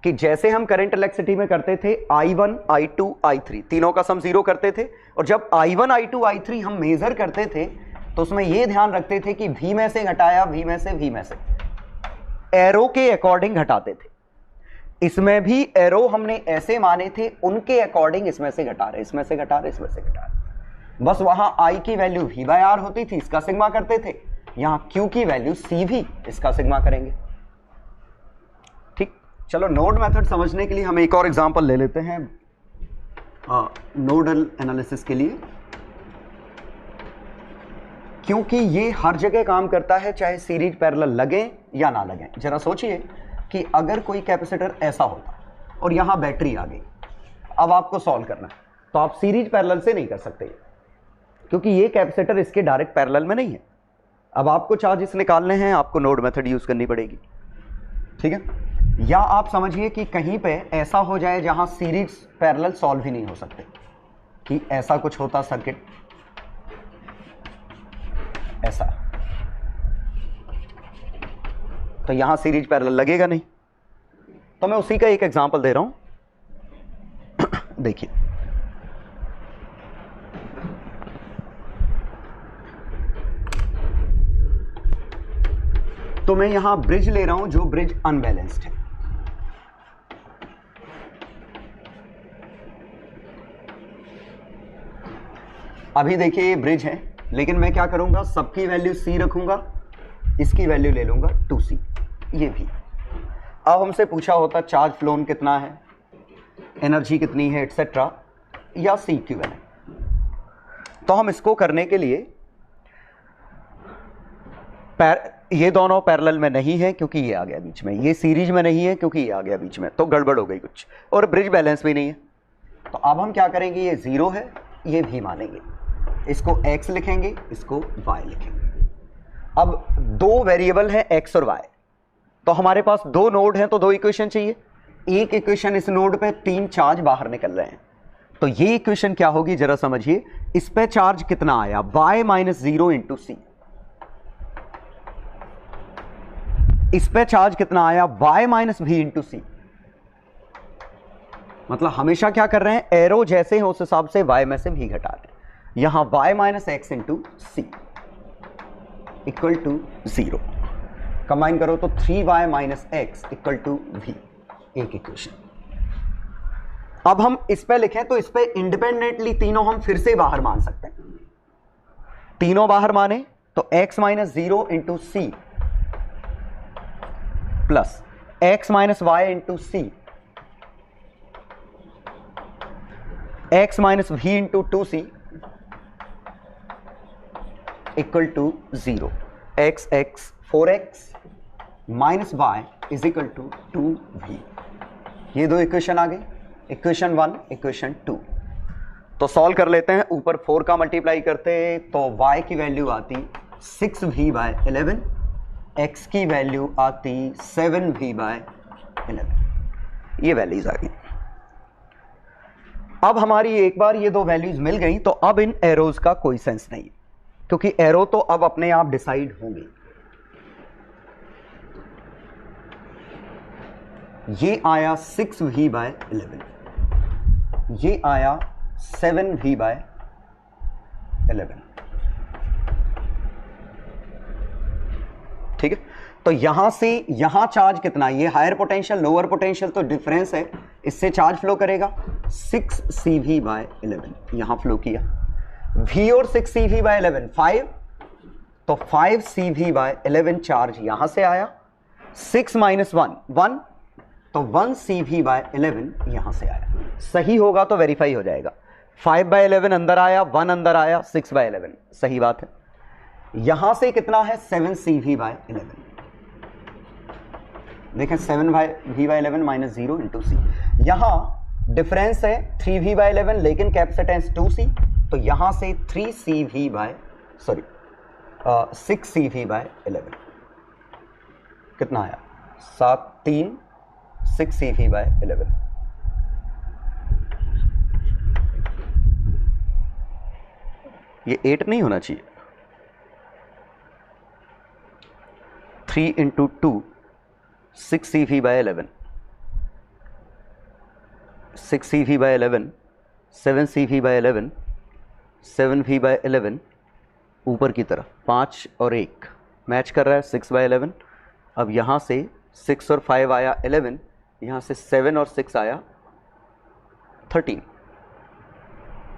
कि जैसे हम करंट इलेक्ट्रिसिटी में करते थे I1 I2 I3 तीनों का सम 0 करते थे, और जब I1 I2 I3 हम मेजर करते थे तो उसमें यह ध्यान रखते थे कि V में से घटाया, V में से एरो के अकॉर्डिंग घटाते थे। इसमें भी एरो हमने ऐसे माने थे उनके अकॉर्डिंग, इसमें से घटा रहे, इसमें से घटा रहे, इसमें से घटा रहे। बस वहां I की वैल्यू V/R होती थी, इसका सिग्मा करते थे, यहां Q की वैल्यू CV, इसका सिग्मा करेंगे। ठीक, चलो नोड मेथड समझने के लिए हम एक और एग्जांपल ले लेते हैं नोडल एनालिसिस के लिए, क्योंकि ये हर जगह काम करता है, चाहे सीरीज पैरेलल लगे या ना लगे। जरा सोचिए कि अगर कोई कैपेसिटर ऐसा होता और यहां बैटरी आ गई, अब आपको सॉल्व करना है, तो आप सीरीज पैरेलल से नहीं कर सकते, क्योंकि ये कैपेसिटर इसके डायरेक्ट पैरेलल में नहीं है। अब आपको चार्जेस निकालने हैं, आपको नोड मेथड यूज करनी पड़ेगी। ठीक है, या आप समझिए कि कहीं पे ऐसा हो जाए जहां सीरीज पैरेलल सॉल्व ही नहीं हो सकते, कि ऐसा कुछ होता सर्किट, ऐसा, तो यहां सीरीज पैरेलल लगेगा नहीं। तो मैं उसी का एक एग्जांपल दे रहा हूं। देखिए, तो मैं यहां ब्रिज ले रहा हूं जो ब्रिज अनबैलेंस्ड है। अभी देखिए ये ब्रिज है, लेकिन मैं क्या करूंगा, सबकी वैल्यू C रखूंगा, इसकी वैल्यू ले लूंगा 2C, ये भी। अब हमसे पूछा होता चार्ज फ्लोन कितना है, एनर्जी कितनी है, एटसेट्रा, या C इक्विवेलेंट। तो हम इसको करने के लिए ये दोनों पैरेलल में नहीं है क्योंकि ये आ गया बीच में, ये सीरीज में नहीं है क्योंकि ये आ गया बीच में, तो गड़बड़ हो गई कुछ, और ब्रिज बैलेंस भी नहीं है। तो अब हम क्या करेंगे, ये 0 है, ये भी मानेंगे, इसको x लिखेंगे, इसको y लिखेंगे। अब दो वेरिएबल है x और y, तो हमारे पास दो नोड हैं, तो दो इक्वेशन चाहिए। एक इक्वेशन, इस नोड पे 3 चार्ज बाहर निकल रहे हैं, तो ये इक्वेशन क्या होगी जरा समझिए। इस पे चार्ज कितना आया, y माइनस 0 इंटू सी। इस पे चार्ज कितना आया, y माइनस भी इंटू सी। मतलब हमेशा क्या कर रहे हैं, एरो जैसे हैं उस हिसाब से y में से भी घटा रहे हैं। यहां y minus x into C equal to 0। Combine करो तो 3y minus x equal to v, एक इक्वेशन। अब हम इस पे लिखें तो इस पे इंडिपेंडेंटली तीनों हम फिर से बाहर मान सकते हैं। तीनों बाहर माने तो x minus 0 into C plus x minus y into C, x minus v into 2c equal to 0। x 4x minus y is equal to 2v। ये दो इक्वेशन आ गई, इक्वेशन 1, इक्वेशन 2। तो सॉल्व कर लेते हैं। ऊपर 4 का मल्टीप्लाई करते तो y की वैल्यू आती 6v/11, x की वैल्यू आती 7v/11। ये वैल्यूज आ गई। अब हमारी एक बार ये दो वैल्यूज मिल गई, तो अब इन एरोज का कोई सेंस नहीं, क्योंकि एरो तो अब अपने आप डिसाइड होंगे। ये आया 6v/11, ये आया 7v/11। ठीक है, तो यहां से यहां चार्ज कितना, ये हायर पोटेंशियल लोअर पोटेंशियल तो डिफरेंस है, इससे चार्ज फ्लो करेगा 6cv/11, यहां फ्लो किया। v और 6cv/11 5, तो 5cv/11 चार्ज यहां से आया। 6 माइनस 1 1, तो 1cv/11 यहां से आया। सही होगा तो वेरीफाई हो जाएगा। 5/11 अंदर आया, 1 अंदर आया, 6/11 सही बात है। यहां से कितना है 7cv/11, देखें 7v/11 माइनस 0 इंटू सी। यहां डिफरेंस है 3v/11, लेकिन कैपेसिटेंस 2c, तो यहां से 6cv/11 कितना आया 7 3 6cv/11। ये 8 नहीं होना चाहिए। 3 into 2 6cv/11, 6cv/11 7cv/11, 7v/11 ऊपर की तरफ 5 और 1 मैच कर रहा है 6/11। अब यहाँ से 6 और 5 आया 11, यहाँ से 7 और 6 आया 13।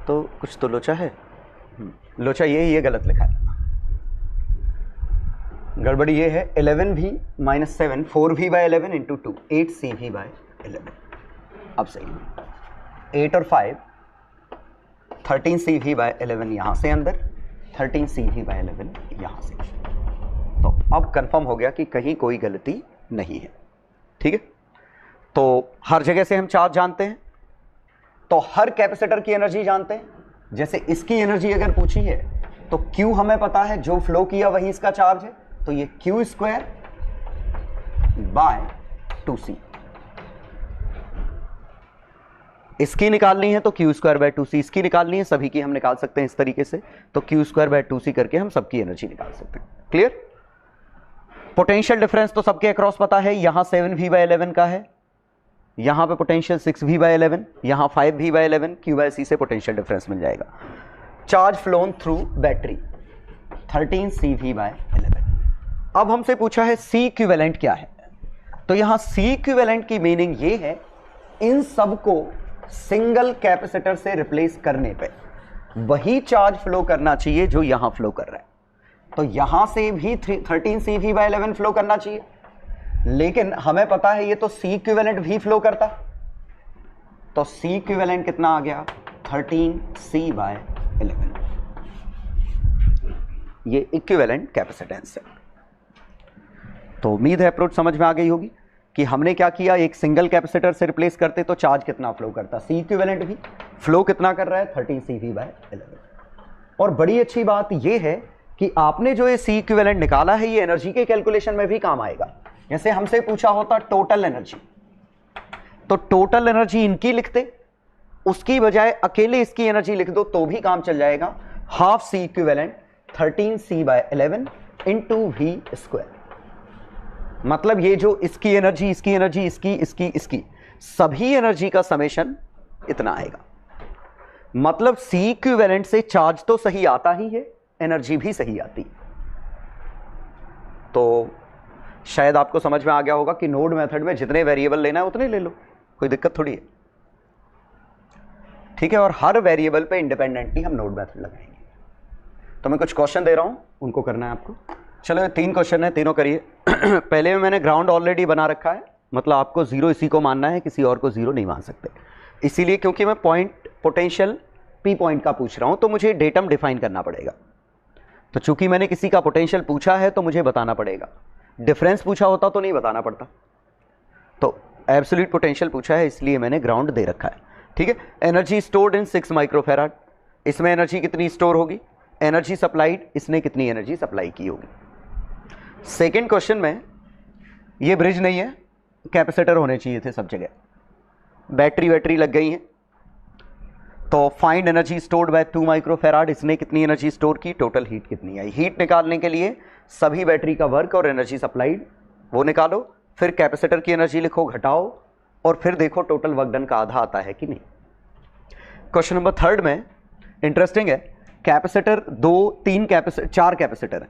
तो कुछ तो लोचा है, लोचा ये गलत लिखा है, गड़बड़ी ये है। 11v minus 7 4v/11 into 2 8cv/11। अब सही, 8 और 5 13cv/11 यहाँ से अंदर, 13cv/11 यहाँ से। तो अब कंफर्म हो गया कि कहीं कोई गलती नहीं है। ठीक है, तो हर जगह से हम चार्ज जानते हैं, तो हर कैपेसिटर की एनर्जी जानते हैं। जैसे इसकी एनर्जी अगर पूछी है तो Q हमें पता है, जो फ्लो किया वही इसका चार्ज है, तो ये Q² बाय 2C। इसकी निकालनी है तो Q²/2c, इसकी निकालनी है, सभी की हम निकाल सकते हैं इस तरीके से, तो Q²/2c करके हम सबकी एनर्जी निकाल सकते हैं। क्लियर? पोटेंशियल डिफरेंस तो सबके अक्रॉस पता है, यहां 7v/11 का है, यहां पे पोटेंशियल 6v/11, यहां 5v/11, Q/c से पोटेंशियल डिफरेंस मिल जाएगा। Charge phloem through battery 13cv/11। अब हमसे पूछा है C इक्विवेलेंट क्या है, तो यहां C इक्विवेलेंट की मीनिंग ये है, इन सब को सिंगल कैपेसिटर से रिप्लेस करने पे वही चार्ज फ्लो करना चाहिए जो यहां फ्लो कर रहा है। तो यहां से भी 13cv/11 फ्लो करना चाहिए, लेकिन हमें पता है ये तो C इक्विवेलेंट भी फ्लो करता, तो C इक्विवेलेंट कितना आ गया 13c/11। ये इक्विवेलेंट कैपेसिटेंस है। तो उम्मीद है अप्रोच समझ में आ गई होगी कि हमने क्या किया, एक सिंगल कैपेसिटर से रिप्लेस करते तो चार्ज कितना फ्लो करता, C इक्विवेलेंट भी फ्लो कितना कर रहा है 13cv/11। और बड़ी अच्छी बात यह है कि आपने जो ये C इक्विवेलेंट निकाला है ये एनर्जी के कैलकुलेशन में भी काम आएगा। जैसे हमसे पूछा होता टोटल एनर्जी, तो टोटल एनर्जी इनकी लिखते, उसकी बजाय अकेले इसकी एनर्जी लिख दो तो भी काम चल जाएगा। Half C equivalent 13c/11 into v², मतलब ये जो इसकी एनर्जी, इसकी एनर्जी, इसकी सभी एनर्जी का समेशन इतना आएगा। मतलब C इक्विवेलेंट से चार्ज तो सही आता ही है, एनर्जी भी सही आती है। तो शायद आपको समझ में आ गया होगा कि नोड मेथड में जितने वेरिएबल लेना है उतने ले लो, कोई दिक्कत थोड़ी है। ठीक है, और हर वेरिएबल पे इंडिपेंडेंटली हम नोड मेथड लगाएंगे। तो मैं कुछ क्वेश्चन दे रहा हूं, उनको करना है आपको। चलो 3 क्वेश्चन है, तीनों करिए। पहले में मैंने ग्राउंड ऑलरेडी बना रखा है, मतलब आपको 0 इसी को मानना है, किसी और को 0 नहीं मान सकते। इसीलिए क्योंकि मैं पॉइंट पोटेंशियल P पॉइंट का पूछ रहा हूं तो मुझे डेटम डिफाइन करना पड़ेगा। तो चूंकि मैंने किसी का पोटेंशियल पूछा है तो मुझे बताना पड़ेगा, डिफरेंस पूछा होता तो नहीं बताना पड़ता। तो एब्सोल्यूट पोटेंशियल पूछा है इसलिए मैंने ग्राउंड दे रखा है। ठीक है, एनर्जी स्टोर्ड इन 6 माइक्रोफैराड, इसमें एनर्जी कितनी स्टोर होगी, एनर्जी सप्लाइड, इसने कितनी एनर्जी सप्लाई की होगी। सेकेंड क्वेश्चन में ये ब्रिज नहीं है, कैपेसिटर होने चाहिए थे सब जगह, बैटरी लग गई है। तो find energy stored bye 2 microfarad, इसने कितनी एनर्जी स्टोर की, टोटल हीट कितनी आई। हीट निकालने के लिए सभी बैटरी का वर्क और एनर्जी सप्लाइड वो निकालो, फिर कैपेसिटर की एनर्जी लिखो, घटाओ, और फिर देखो टोटल वर्क डन का आधा आता है कि नहीं। क्वेश्चन नंबर 3 में इंटरेस्टिंग है, कैपेसिटर 4 कैपेसिटर है,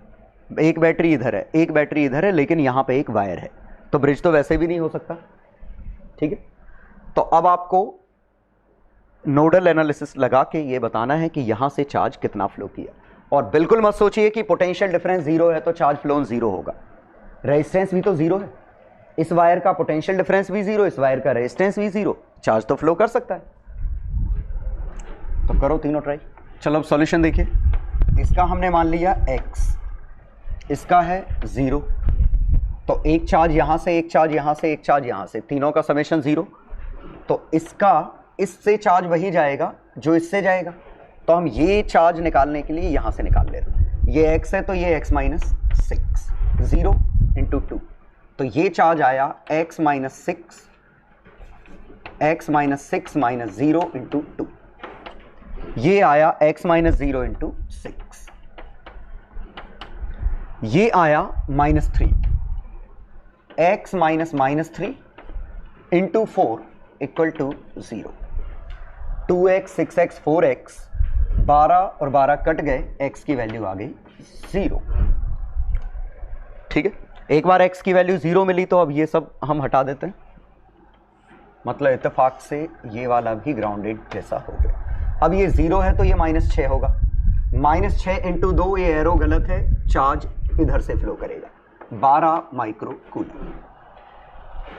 एक बैटरी इधर है, एक बैटरी इधर है, लेकिन यहां पे एक वायर है, तो ब्रिज तो वैसे भी नहीं हो सकता। ठीक है, तो अब आपको नोडल एनालिसिस लगा के ये बताना है कि यहां से चार्ज कितना फ्लो किया। और बिल्कुल मत सोचिए कि पोटेंशियल डिफरेंस 0 है तो चार्ज फ्लोन 0 होगा, रेजिस्टेंस भी तो 0 है, इस वायर का पोटेंशियल डिफरेंस भी 0, इस वायर का रेजिस्टेंस भी 0, चार्ज तो फ्लो कर सकता है। तो करो तीनों ट्राई। चलो अब सॉल्यूशन देखिए, इसका हमने मान लिया x, इसका है 0, तो एक चार्ज यहां से, एक चार्ज यहां से, एक चार्ज यहां से, तीनों का समेशन 0, तो इसका इससे चार्ज वही जाएगा जो इससे जाएगा। तो हम ये चार्ज निकालने के लिए यहां से निकाल लेते हैं, ये x है तो ये x - 6, 0 × 2, तो ये चार्ज आया x - 6 - 0 × 2, ये आया x - 0 × 6, ये आया -3, x - -3 × 4 = 0, 2x 6x 4x, 12 और 12 कट गए, x की वैल्यू आ गई 0। ठीक है, एक बार x की वैल्यू 0 मिली तो अब ये सब हम हटा देते हैं, मतलब इत्तेफाक से ये वाला भी ग्राउंडेड जैसा हो गया। अब ये 0 है तो ये -6 होगा, -6 × 2, ये एरो गलत है, चार्ज इधर से फ्लो करेगा, 12 माइक्रो कूलम।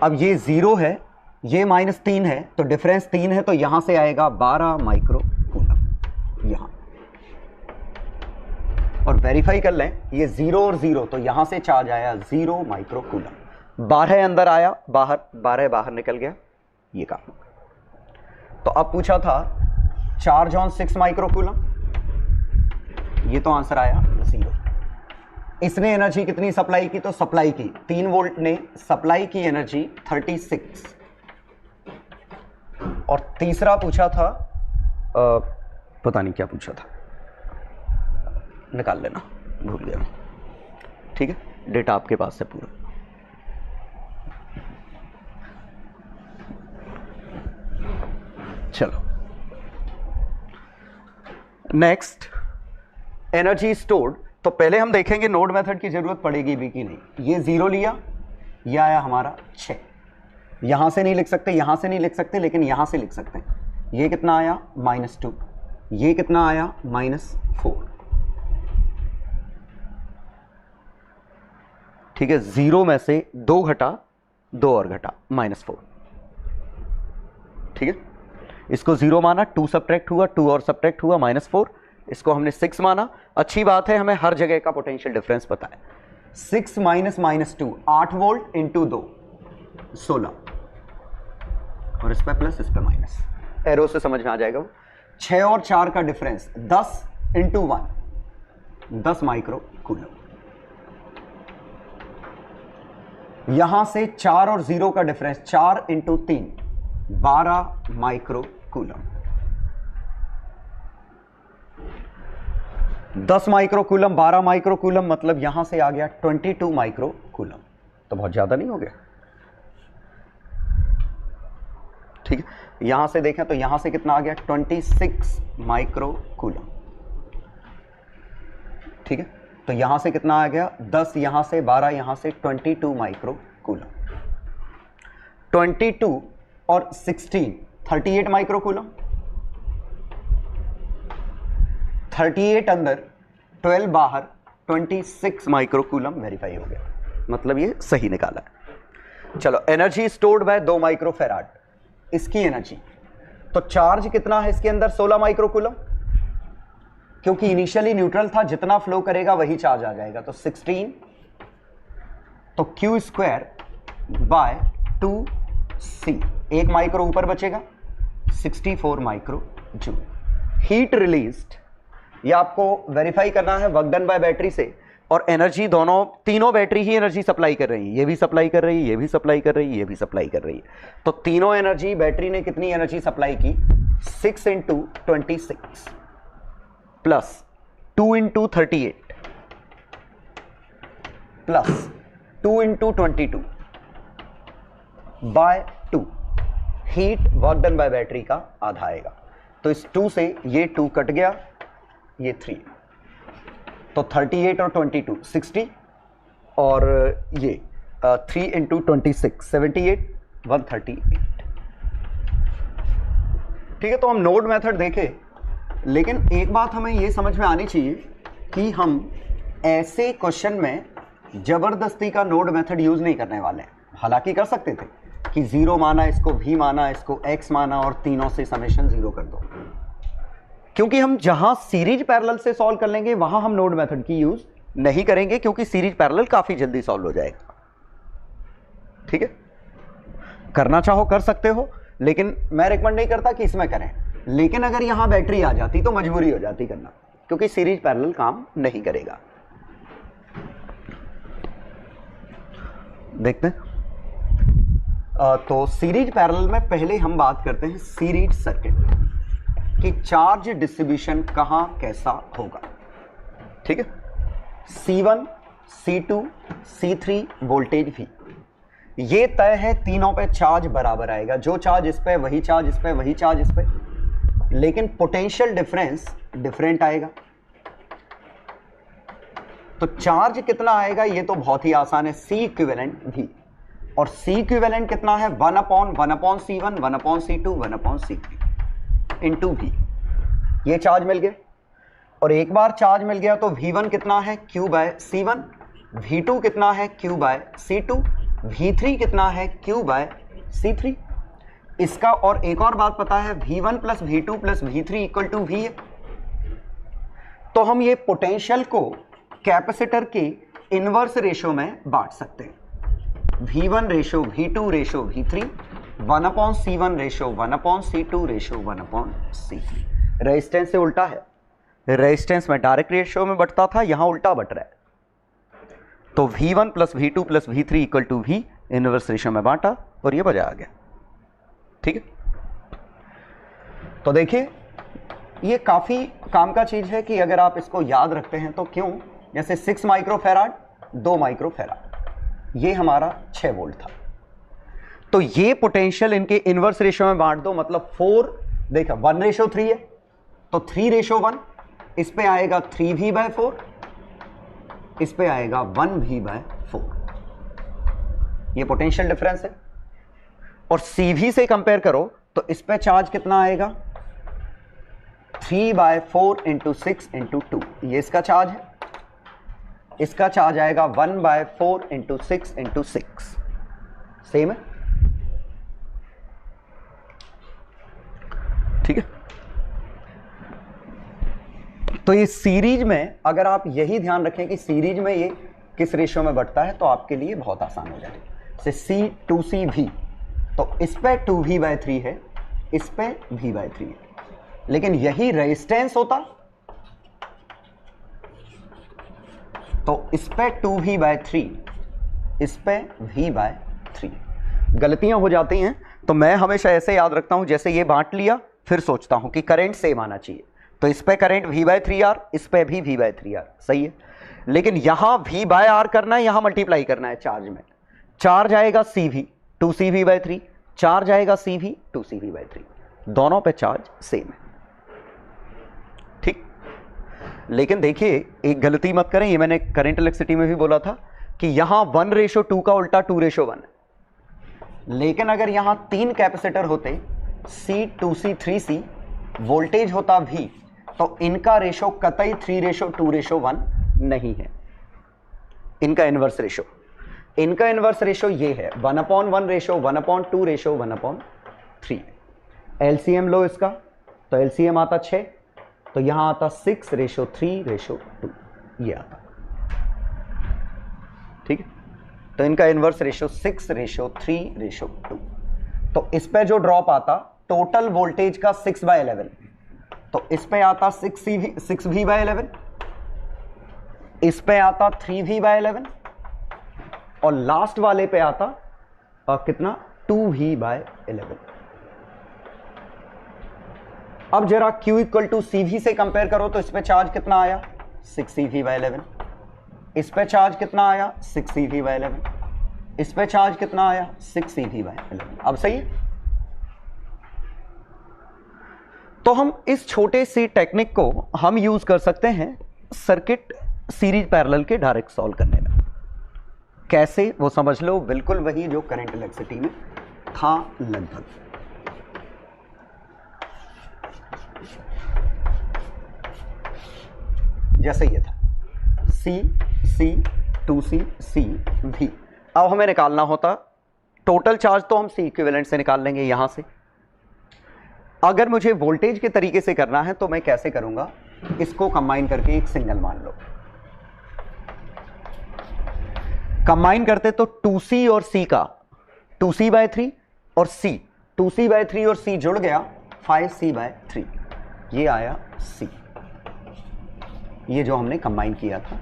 अब ये 0 है, ये -3 है, तो डिफरेंस 3 है, तो यहां से आएगा 12 माइक्रो कूलम यहां। और वेरीफाई कर लें, ये 0 और 0, तो यहां से चार्ज आया 0 माइक्रो कूलम, 12 अंदर आया, बाहर 12 बाहर निकल गया, ये काम। तो अब पूछा था चार्ज ऑन 6 माइक्रो कूलम, ये तो आंसर आया 0। इसने एनर्जी कितनी सप्लाई की, तो सप्लाई की 3 वोल्ट ने सप्लाई की एनर्जी 36, और तीसरा पूछा था पता नहीं क्या पूछा था, निकाल लेना, भूल गया। ठीक है, डेटा आपके पास है पूरा। चलो नेक्स्ट, एनर्जी स्टोर्ड। तो पहले हम देखेंगे नोड मेथड की जरूरत पड़ेगी भी कि नहीं। ये 0 लिया, यह आया हमारा 6। यहां से नहीं लिख सकते, यहां से नहीं लिख सकते, लेकिन यहां से लिख सकते हैं। ये कितना आया -2, ये कितना आया -4। ठीक है, 0 में से 2 घटा, 2 और घटा, -4। ठीक है, इसको 0 माना, 2 सब्ट्रैक्ट हुआ, 2 और सब्ट्रैक्ट हुआ, -4। इसको हमने 6 माना। अच्छी बात है, हमें हर जगह का पोटेंशियल डिफरेंस पता है। 6 माइनस -2, 8 वोल्ट इंटू 2, 16, और इस पे प्लस, इस पे माइनस, एरो से समझ में आ जाएगा वो। 6 और 4 का डिफरेंस 10 इंटू 1, 10 माइक्रो कूलम। यहां से 4 और 0 का difference 4 into 3, 12 micro coulomb. 10 micro coulomb, 12 micro coulomb, मतलब यहां से आ गया 22 माइक्रो कूलम। तो बहुत ज्यादा नहीं हो गया? ठीक है, यहां से देखें तो यहां से कितना आ गया 26 माइक्रो कूलम। ठीक है, तो यहां से कितना आ गया 10, यहां से 12, यहां से 22 माइक्रो कूलम। 22 और 16, 38 माइक्रो कूलम। 38 अंदर, 12 बाहर, 26 माइक्रो कूलम वेरीफाई हो गया, मतलब ये सही निकाला है। चलो, energy stored bye 2 micro farad, इसकी एनर्जी। तो चार्ज कितना है इसके अंदर 16 माइक्रो कूलम, क्योंकि इनिशियली न्यूट्रल था, जितना फ्लो करेगा वही चार्ज आ जाएगा। तो 16, तो Q square by 2c, 1 micro ऊपर बचेगा, 64 माइक्रो जूल। हीट रिलीज्ड, ये आपको वेरीफाई करना है वर्क डन बाय बैटरी से। और एनर्जी दोनों, तीनों बैटरी ही एनर्जी सप्लाई कर रही है, ये भी सप्लाई कर रही है, ये भी सप्लाई कर रही है, ये भी सप्लाई कर रही है। तो तीनों एनर्जी, बैटरी ने कितनी एनर्जी सप्लाई की 6 into 26 plus 2 into 38 plus 2 into 22 by 2। Heat work done by battery का आधा आएगा। तो इस 2 से ये 2 कट गया, ये 3, तो 38 और 22 60, और ये 3 इंटू 26 78, 138। ठीक है, तो हम नोड मेथड देखें, लेकिन एक बात हमें ये समझ में आनी चाहिए कि हम ऐसे क्वेश्चन में जबरदस्ती का नोड मेथड यूज नहीं करने वाले हैं। हालांकि कर सकते थे कि 0 माना, इसको v माना, इसको x माना, और तीनों से समेशन 0 कर दो, क्योंकि हम जहां सीरीज पैरेलल से सॉल्व कर लेंगे वहां हम नोड मेथड की यूज नहीं करेंगे, क्योंकि सीरीज पैरेलल काफी जल्दी सॉल्व हो जाएगा। ठीक है, करना चाहो कर सकते हो, लेकिन मैं रिकमेंड नहीं करता कि इसमें करें। लेकिन अगर यहां बैटरी आ जाती तो मजबूरी हो जाती करना, क्योंकि सीरीज पैरेलल काम नहीं करेगा। देखते हैं। तो सीरीज पैरेलल में पहले हम बात करते हैं सीरीज सर्किट कि चार्ज डिस्ट्रीब्यूशन कहां कैसा होगा। ठीक है, C1, C2, C3 वोल्टेज भी, ये तय है तीनों पे चार्ज बराबर आएगा। जो चार्ज इस पे, वही चार्ज इस पे, वही चार्ज इस पे, लेकिन पोटेंशियल डिफरेंस डिफरेंट आएगा। तो चार्ज कितना आएगा ये तो बहुत ही आसान है, C इक्विवेलेंट भी। और C इक्विवेलेंट कितना है 1/1/C1, 1/C2, 1/C3 into V। ये चार्ज मिल गया, और एक बार चार्ज मिल गया तो V1 कितना है Q बाय C1, V2 कितना है Q बाय C2, V3 कितना है Q बाय C3। इसका और एक और बात पता है, V1 plus V2 plus V3 equal to V है। तो हम ये पोटेंशियल को कैपेसिटर के इनवर्स रेशो में बांट सकते हैं। V1 ratio V2 ratio V3, 1/C1 ratio 1/C2 ratio 1/C3। Resistance से उल्टा है, रेजिस्टेंस में डायरेक्ट रेशो में बढ़ता था, यहां उल्टा बढ़ रहा है। तो V1 plus V2 plus V3 equal to V, inverse ratio में बांटा और ये बजा आ गया। ठीक है, तो देखिए ये काफी काम का चीज है कि अगर आप इसको याद रखते हैं तो क्यों, जैसे 6 माइक्रोफैराड 2 माइक्रोफैराड, ये हमारा 6 वोल्ट था। तो ये पोटेंशियल इनके इनवर्स रेशियो में बांट दो, मतलब 4 देखा 1:3 है तो 3:1, इस पे आएगा 3v/4, इस पे आएगा 1v/4, ये पोटेंशियल डिफरेंस है। और CV से कंपेयर करो तो इस पे चार्ज कितना आएगा, 3/4 × 6 × 2, ये इसका चार्ज है। इसका चार्ज आएगा 1/4 × 6 × 6, सेम है, ठीक है। तो ये सीरीज में अगर आप यही ध्यान रखें कि सीरीज में ये किस रेशियो में बढ़ता है तो आपके लिए बहुत आसान हो जाएगा। जैसे C2CV, तो इस पे 2v/3 है, इस पे v/3 है, लेकिन यही रेजिस्टेंस होता तो इस पे 2v/3, इस पे v/3। गलतियां हो जाती हैं, तो मैं हमेशा ऐसे याद रखता हूं, जैसे ये बांट लिया फिर सोचता हूं कि करंट सेम आना चाहिए, तो इस पे करंट v/3R, इस पे भी v/3R, सही है। लेकिन यहां v/R करना है, यहां मल्टीप्लाई करना है चार्ज में। चार्ज आएगा CV 2CV/3, चार्ज आएगा CV 2CV/3, दोनों पे चार्ज सेम है, ठीक। लेकिन देखिए एक गलती मत करें, ये मैंने करंट इलेक्ट्रिसिटी में भी बोला था कि यहां 1:2 का उल्टा 2:1 है। लेकिन अगर यहां 3 कैपेसिटर होते C 2C 3C, वोल्टेज होता V, तो इनका रेशो कतई 3:2:1 नहीं है। इनका इनवर्स रेशो, इनका इनवर्स रेशो ये है 1/1 रेशो, 1/2 रेशो, 1/3। एलसीएम लो इसका, तो एलसीएम आता 6, तो यहां आता 6:3:2, ये आता, ठीक है। तो इनका इनवर्स रेशो 6:3:2। तो इस पे जो ड्रॉप आता टोटल वोल्टेज का 6/11, तो इस पे आता 6v/11, इस पे आता 3v/11, और लास्ट वाले पे आता कितना 2v/11। अब जरा Q = CV से कंपेयर करो, तो इस पे चार्ज कितना आया 6CV/11, इस पे चार्ज कितना आया 6CV/11, इस पे चार्ज कितना आया 6CV/11। अब सही है। तो हम इस छोटे सी टेक्निक को हम यूज कर सकते हैं सर्किट सीरीज पैरेलल के डायरेक्ट सॉल्व करने में। कैसे वो समझ लो, बिल्कुल वही जो करंट इलेक्ट्रिसिटी में था लगभग। जैसे ये था C 2C C V। अब हमें निकालना होता टोटल चार्ज, तो हम C इक्विवेलेंट से निकाल लेंगे यहां से। अगर मुझे वोल्टेज के तरीके से करना है तो मैं कैसे करूंगा, इसको कंबाइन करके एक सिंगल मान लो। कंबाइन करते तो 2C और C का 2C/3 और C 2C/3 और C जुड़ गया 5C/3, ये आया C, ये जो हमने कंबाइन किया था।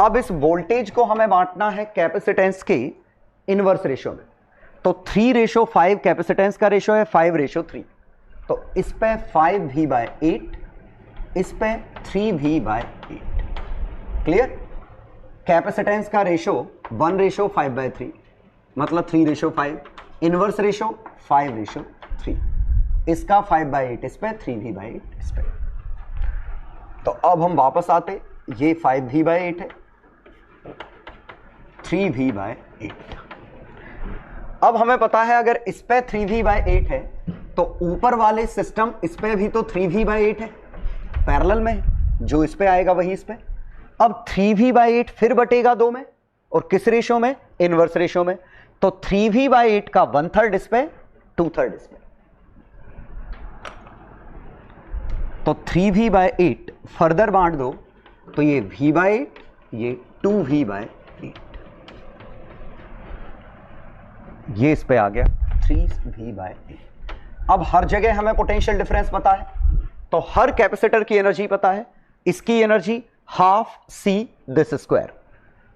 अब इस वोल्टेज को हमें बांटना है कैपेसिटेंस के इनवर्स रेशो में, तो 3:5 कैपेसिटेंस का रेशो है 5:3, तो इस पे 5v/8, इस पे 3v/8। क्लियर। कैपेसिटेंस का रेशो 1:5/3, मतलब 3:5, इनवर्स रेशो 5:3, इसका 5/8 इस पे, 3v/8 इस पे। तो अब हम वापस आते, ये 5v/8 है, 3v/8। अब हमें पता है अगर इस पे 3v/8 है तो ऊपर वाले सिस्टम इस पे भी तो 3v/8 है, पैरेलल में है, जो इस पे आएगा वही इस पे। अब 3v/8 फिर बटेगा 2 में, और किस रेशो में, इनवर्स रेशो में, तो 3v/8 का 1/3 इस पे, 2/3 इस पे। तो 3v/8 फर्दर बांट दो तो ये v/8, ये 2v/8, ये इस पे आ गया 3v/8। अब हर जगह हमें पोटेंशियल डिफरेंस पता है, तो हर कैपेसिटर की एनर्जी पता है। इसकी energy half C this square,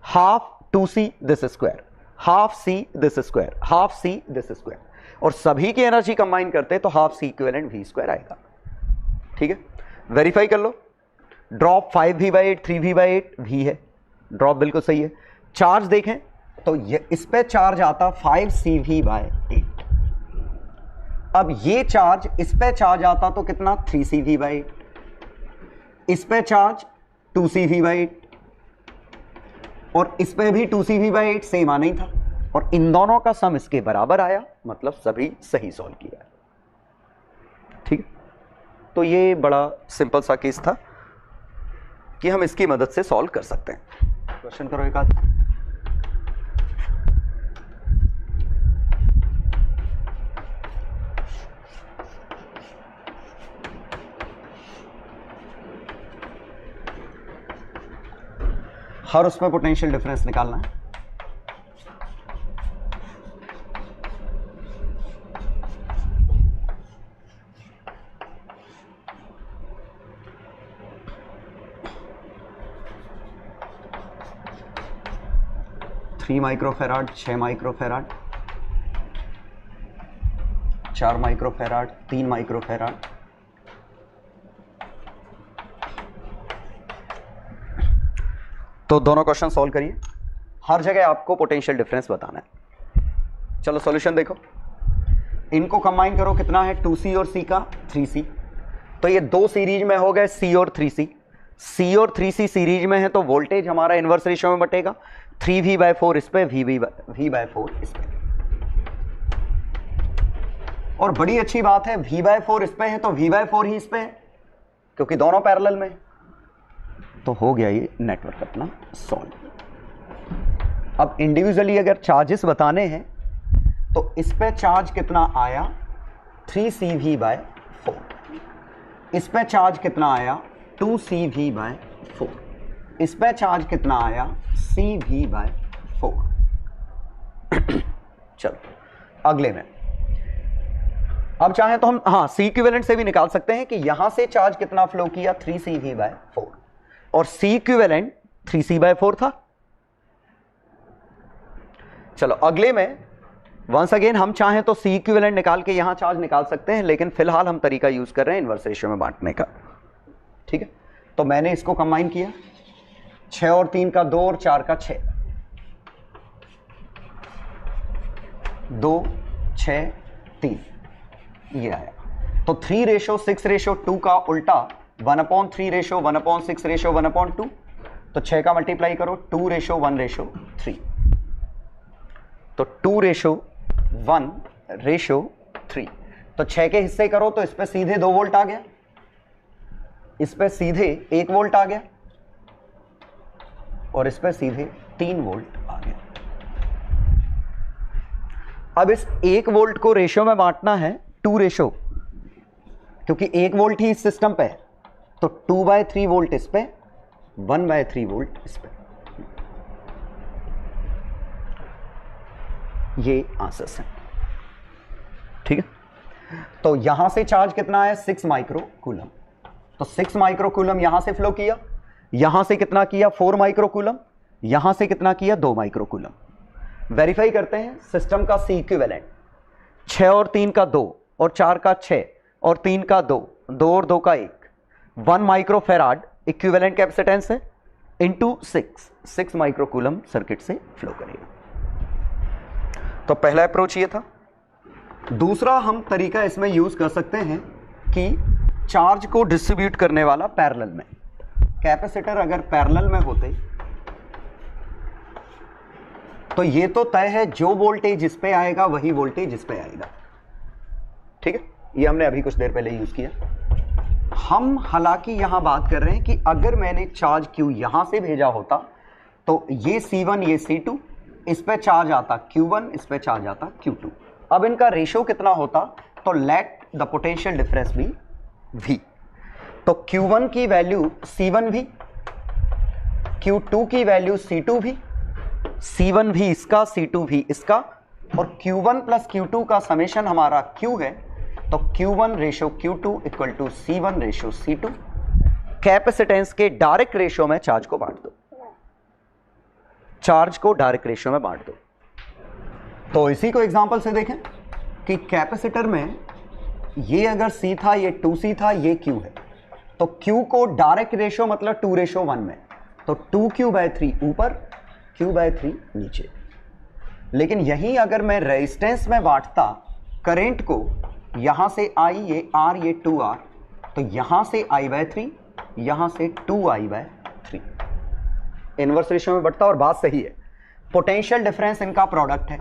half 2C this square, half C this square, half C this square. और सभी की एनर्जी कंबाइन करते तो half C equivalent V square आएगा। ठीक है, वेरीफाई कर लो। ड्रॉप 5v/8 3v/8 v है, ड्रॉप बिल्कुल सही है। चार्ज देखें तो ये इस पे चार्ज आता 5cv/8। अब ये चार्ज इस पे चार्ज आता तो कितना 3cv/8, इस पे चार्ज 2cv/8 और इस पे भी 2cv/8, सेम आना ही था और इन दोनों का सम इसके बराबर आया, मतलब सभी सही सॉल्व किया। ठीक है, तो ये बड़ा सिंपल सा केस था कि हम इसकी मदद से सॉल्व कर सकते हैं। क्वेश्चन करो एक आध। हर उसमें पोटेंशियल डिफरेंस निकालना है। Three microfarad, 6 microfarad, 4 microfarad, 3 microfarad, तो दोनों क्वेश्चन सॉल्व करिए। हर जगह आपको पोटेंशियल डिफरेंस बताना है। चलो सॉल्यूशन देखो, इनको कंबाइन करो, कितना है 2c और c का 3c, तो ये दो सीरीज में हो गए c और 3c। c और 3c सीरीज में है तो वोल्टेज हमारा इनवर्स रेशियो में बटेगा, 3v/4 इस पे, v/4 इस पे। और बड़ी अच्छी बात है v/4 इस पे है तो v/4 ही इस पे है, क्योंकि दोनों पैरेलल में। तो हो गया ये नेटवर्क अपना सॉल्व। अब इंडिविजुअली अगर चार्जेस बताने हैं तो इस पे चार्ज कितना आया 3cv/4, इस पे चार्ज कितना आया 2cv/4, इस पे चार्ज कितना आया cv/4। चलो अगले में, अब चाहे तो हम सी इक्विवेलेंट से भी निकाल सकते हैं कि यहां से चार्ज कितना फ्लो किया 3cv/4 और C इक्विवेलेंट 3c/4 था। चलो अगले में वंस अगेन हम चाहें तो C इक्विवेलेंट निकाल के यहां चार्ज निकाल सकते हैं, लेकिन फिलहाल हम तरीका यूज कर रहे हैं इनवर्स रेशियो में बांटने का। ठीक है, तो मैंने इसको कंबाइन किया, 6 और 3 का 2 और 4 का 6, 2 6 3 ये आया। तो 3:6:2 का उल्टा 1/3 रेशो 1/6 रेशो 1/2, तो 6 का मल्टीप्लाई करो 2:1:3, तो 2:1:3, तो 6 के हिस्से करो तो इस पे सीधे 2 वोल्ट आ गया, इस पे सीधे 1 वोल्ट आ गया और इस पे सीधे 3 वोल्ट आ गया। अब इस 1 वोल्ट को रेशो में बांटना है 2 रेशो, क्योंकि 1 वोल्ट ही इस सिस्टम पे है, तो 2/3 वोल्ट इस पे, 1/3 वोल्ट इस पे। ये आंसर्स हैं। ठीक है, तो यहां से चार्ज कितना है 6 माइक्रोकूलम, तो 6 माइक्रोकूलम यहां से फ्लो किया, यहां से कितना किया 4 माइक्रोकूलम, यहां से कितना किया 2 माइक्रोकूलम। वेरीफाई करते हैं सिस्टम का सी इक्विवेलेंट, 6 और 3 का 2 और 4 का 6 और 3 का 2, 2 और 2 का 1, 1 माइक्रोफेराड इक्विवेलेंट कैपेसिटेंस है इंटू 6 माइक्रोकूलम सर्किट से फ्लो करेगा। तो पहला अप्रोच ये था। दूसरा हम तरीका इसमें यूज कर सकते हैं कि चार्ज को डिस्ट्रीब्यूट करने वाला पैरेलल में, कैपेसिटर अगर पैरेलल में होते तो ये तो तय है जो वोल्टेज इस पे आएगा वही वोल्टेज इस पे आएगा। ठीक है, ये हमने अभी कुछ देर पहले यूज किया। हम हालांकि यहां बात कर रहे हैं कि अगर मैंने चार्ज Q यहां से भेजा होता तो ये C1 ये C2, इस पे चार्ज आता Q1, इस पे चार्ज आता Q2। अब इनका रेशियो कितना होता, तो let the potential difference be V। तो Q1 की वैल्यू C1 भी, Q2 की वैल्यू C2 भी, C1 भी इसका, C2 भी इसका, और Q1 प्लस Q2 का समेशन हमारा Q है, तो Q1 ratio Q2 equal to C1 ratio C2। Capacitance के डायरेक्ट रेशियो में चार्ज को बांट दो, चार्ज को डायरेक्ट रेशियो में बांट दो। तो इसी को एग्जांपल से देखें, कि कैपेसिटर में ये अगर C था, ये 2C था, ये Q है, तो Q को डायरेक्ट रेशो मतलब 2:1 में, तो 2Q/3 ऊपर, Q/3 नीचे। लेकिन यही अगर मैं रेजिस्टेंस में बांटता करंट को, यहां से I, ये R, ये 2R, तो यहां से I/3, यहां से 2I/3 इनवर्स रेशियो में बढ़ता। और बात सही है, पोटेंशियल डिफरेंस इनका प्रोडक्ट है,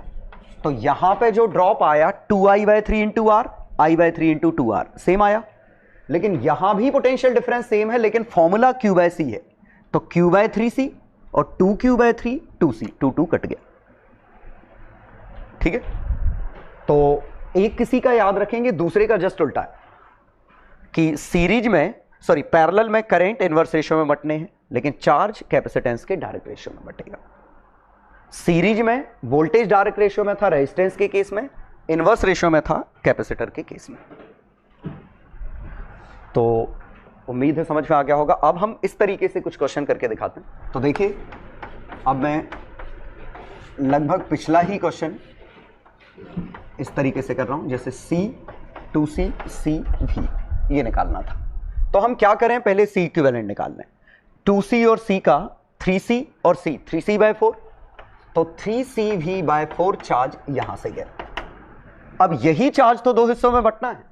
तो यहां पे जो ड्रॉप आया 2I/3 into R, I/3 into 2R same आया। लेकिन यहां भी पोटेंशियल डिफरेंस सेम है, लेकिन फॉर्मूला Q/C है, तो Q/3C और 2Q/3 2C, 2 कट गया। ठीक है, तो एक किसी का याद रखेंगे, दूसरे का जस्ट उल्टा है कि सीरीज में, सॉरी पैरेलल में करंट इनवर्स रेशियो में बंटने हैं, लेकिन चार्ज कैपेसिटेंस के डायरेक्ट रेशियो में बंटेगा। सीरीज में वोल्टेज डायरेक्ट रेशियो में था रेजिस्टेंस के केस में, इनवर्स रेशियो में था कैपेसिटर के केस में। तो उम्मीद है समझ में आ गया होगा। अब हम इस तरीके से कुछ क्वेश्चन करके दिखाते हैं। तो देखिए, अब मैं लगभग पिछला ही क्वेश्चन इस तरीके से कर रहा हूं, जैसे C, 2C, C, V ये निकालना था। तो हम क्या करें, पहले C इक्विवेलेंट निकालना है। 2C और C का 3C और C, 3C/4, तो 3CV/4 चार्ज यहां से गया। अब यही चार्ज तो दो हिस्सों में बंटना है,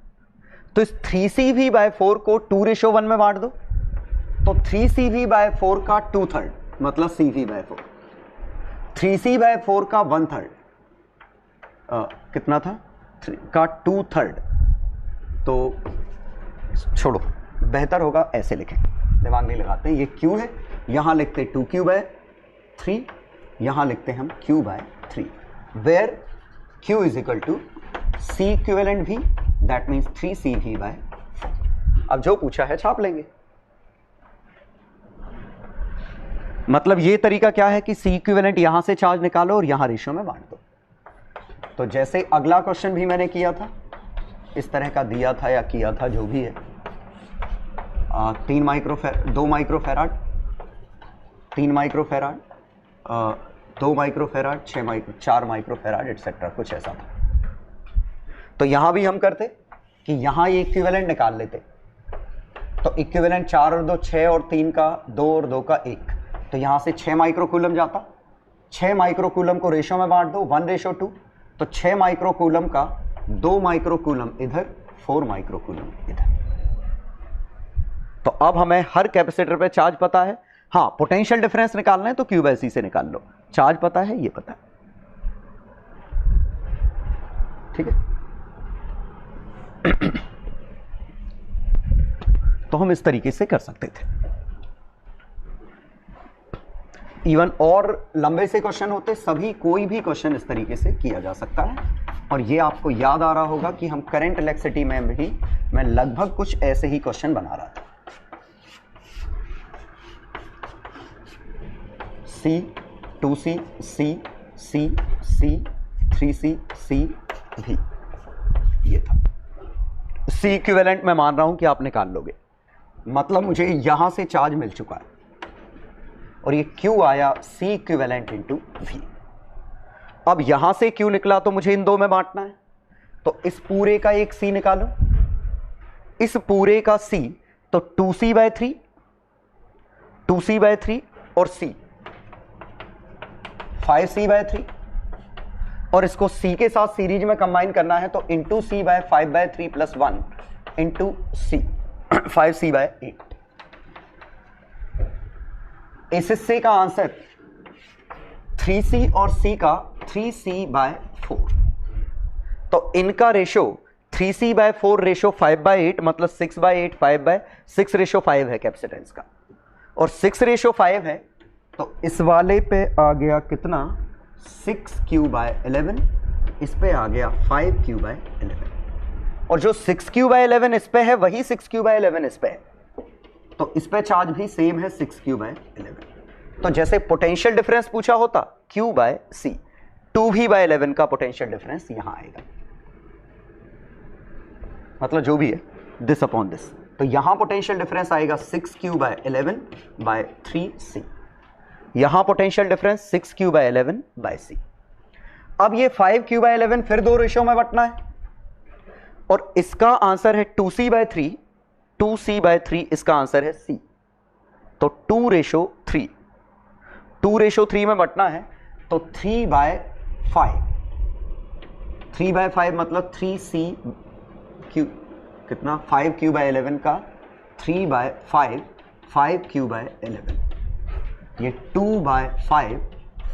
तो इस 3CV/4 को 2:1 में बांट दो, तो 3CV/4 का 2/3 मतलब CV/4, 3C/4 का 1/3 कितना था, 3 का 2/3। तो छोड़ो, बेहतर होगा ऐसे लिखें, दिमाग नहीं लगाते हैं। ये Q है, यहां लिखते 2Q/3, यहां लिखते हम Q/3, where Q is equal to C equivalent V, that means 3CV/4। अब जो पूछा है छाप लेंगे। मतलब ये तरीका क्या है कि C इक्विवेलेंट यहां से चार्ज निकालो और यहां रेशियो में बांट दो। तो जैसे अगला क्वेश्चन भी मैंने किया था, इस तरह का दिया था या किया था, जो भी है, 2 microfarad, 3 microfarad, 2 microfarad, 4 microfarad etcetera, कुछ ऐसा था। तो यहां भी हम करते कि यहां ये इक्विवेलेंट निकाल लेते, तो इक्विवेलेंट 4 और 2 6 और 3 का 2 और 2 का 1, तो यहां से 6 माइक्रोकूलम जाता। 6 माइक्रोकूलम को रेशो में बांट दो 1:2, तो 6 माइक्रोकूलम का 2 माइक्रोकूलम इधर, 4 माइक्रोकूलम इधर। तो अब हमें हर कैपेसिटर पे चार्ज पता है। हाँ, पोटेंशियल डिफरेंस निकालना है तो Q/C से निकाल लो। चार्ज पता है, ये पता है। ठीक है, तो हम इस तरीके से कर सकते थे। इवन और लंबे से क्वेश्चन होते, सभी कोई भी क्वेश्चन इस तरीके से किया जा सकता है। और ये आपको याद आ रहा होगा कि हम करंट इलेक्ट्रिसिटी में भी मैं लगभग कुछ ऐसे ही क्वेश्चन बना रहा था। C, 2C, C, C, C, 3C, C, V, ये था। C इक्विवेलेंट मैं मान रहा हूं कि आप निकाल लोगे, मतलब मुझे यहां से चार्ज मिल चुका है और ये Q आया C इक्विवेलेंट इंटू V। अब यहां से Q निकला तो मुझे इन दो में बांटना है, तो इस पूरे का एक C निकालो, इस पूरे का C, तो 2C/3, 2C/3 और C 5C/3, और इसको C के साथ सीरीज में कंबाइन करना है, तो into C/5/3 plus 1 into C 5C/8। इस हिस्से का आंसर 3C और C का 3C/4, तो इनका रेशो 3C/4 रेशो 5/8 मतलब 6/8, 5/6 रेशो 5 है कैपेसिटेंस का, और 6 रेशो 5 है, तो इस वाले पे आ गया कितना, 6Q/11, इस पे आ गया 5Q/11, और जो 6Q/11 इस पे है वही 6Q/11 इस पे है, तो इस पे चार्ज भी सेम है 6Q/11। तो जैसे पोटेंशियल डिफरेंस पूछा होता Q/C, 2V/11 का पोटेंशियल डिफरेंस यहां आएगा, मतलब जो भी है दिस अपॉन दिस, तो यहां पोटेंशियल डिफरेंस आएगा 6Q/11/3C, यहां पोटेंशियल डिफरेंस 6Q/11/C। अब ये 5Q/11 फिर दो रेशियो में बंटना है, और इसका आंसर है 2c/3, 2c/3 इसका आंसर है c। तो 2:3, 2:3 में बंटना है तो 3/5, 3/5 मतलब 3c³ कितना 5/11 का 3/5, 5/11, ये 2/5,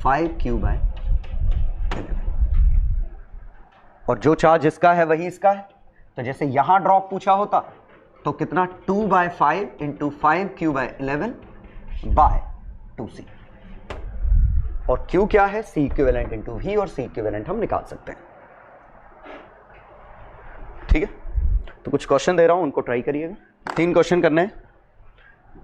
5/11। और जो चार्ज इसका है वही इसका है, तो जैसे यहां ड्रॉप पूछा होता तो कितना 2/5 × 5/11 बाय 2c। और Q क्या है, C इक्विवेलेंट × V, और C इक्विवेलेंट हम निकाल सकते हैं। ठीक है, तो कुछ क्वेश्चन दे रहा हूं, उनको ट्राई करिएगा। 3 क्वेश्चन करने हैं।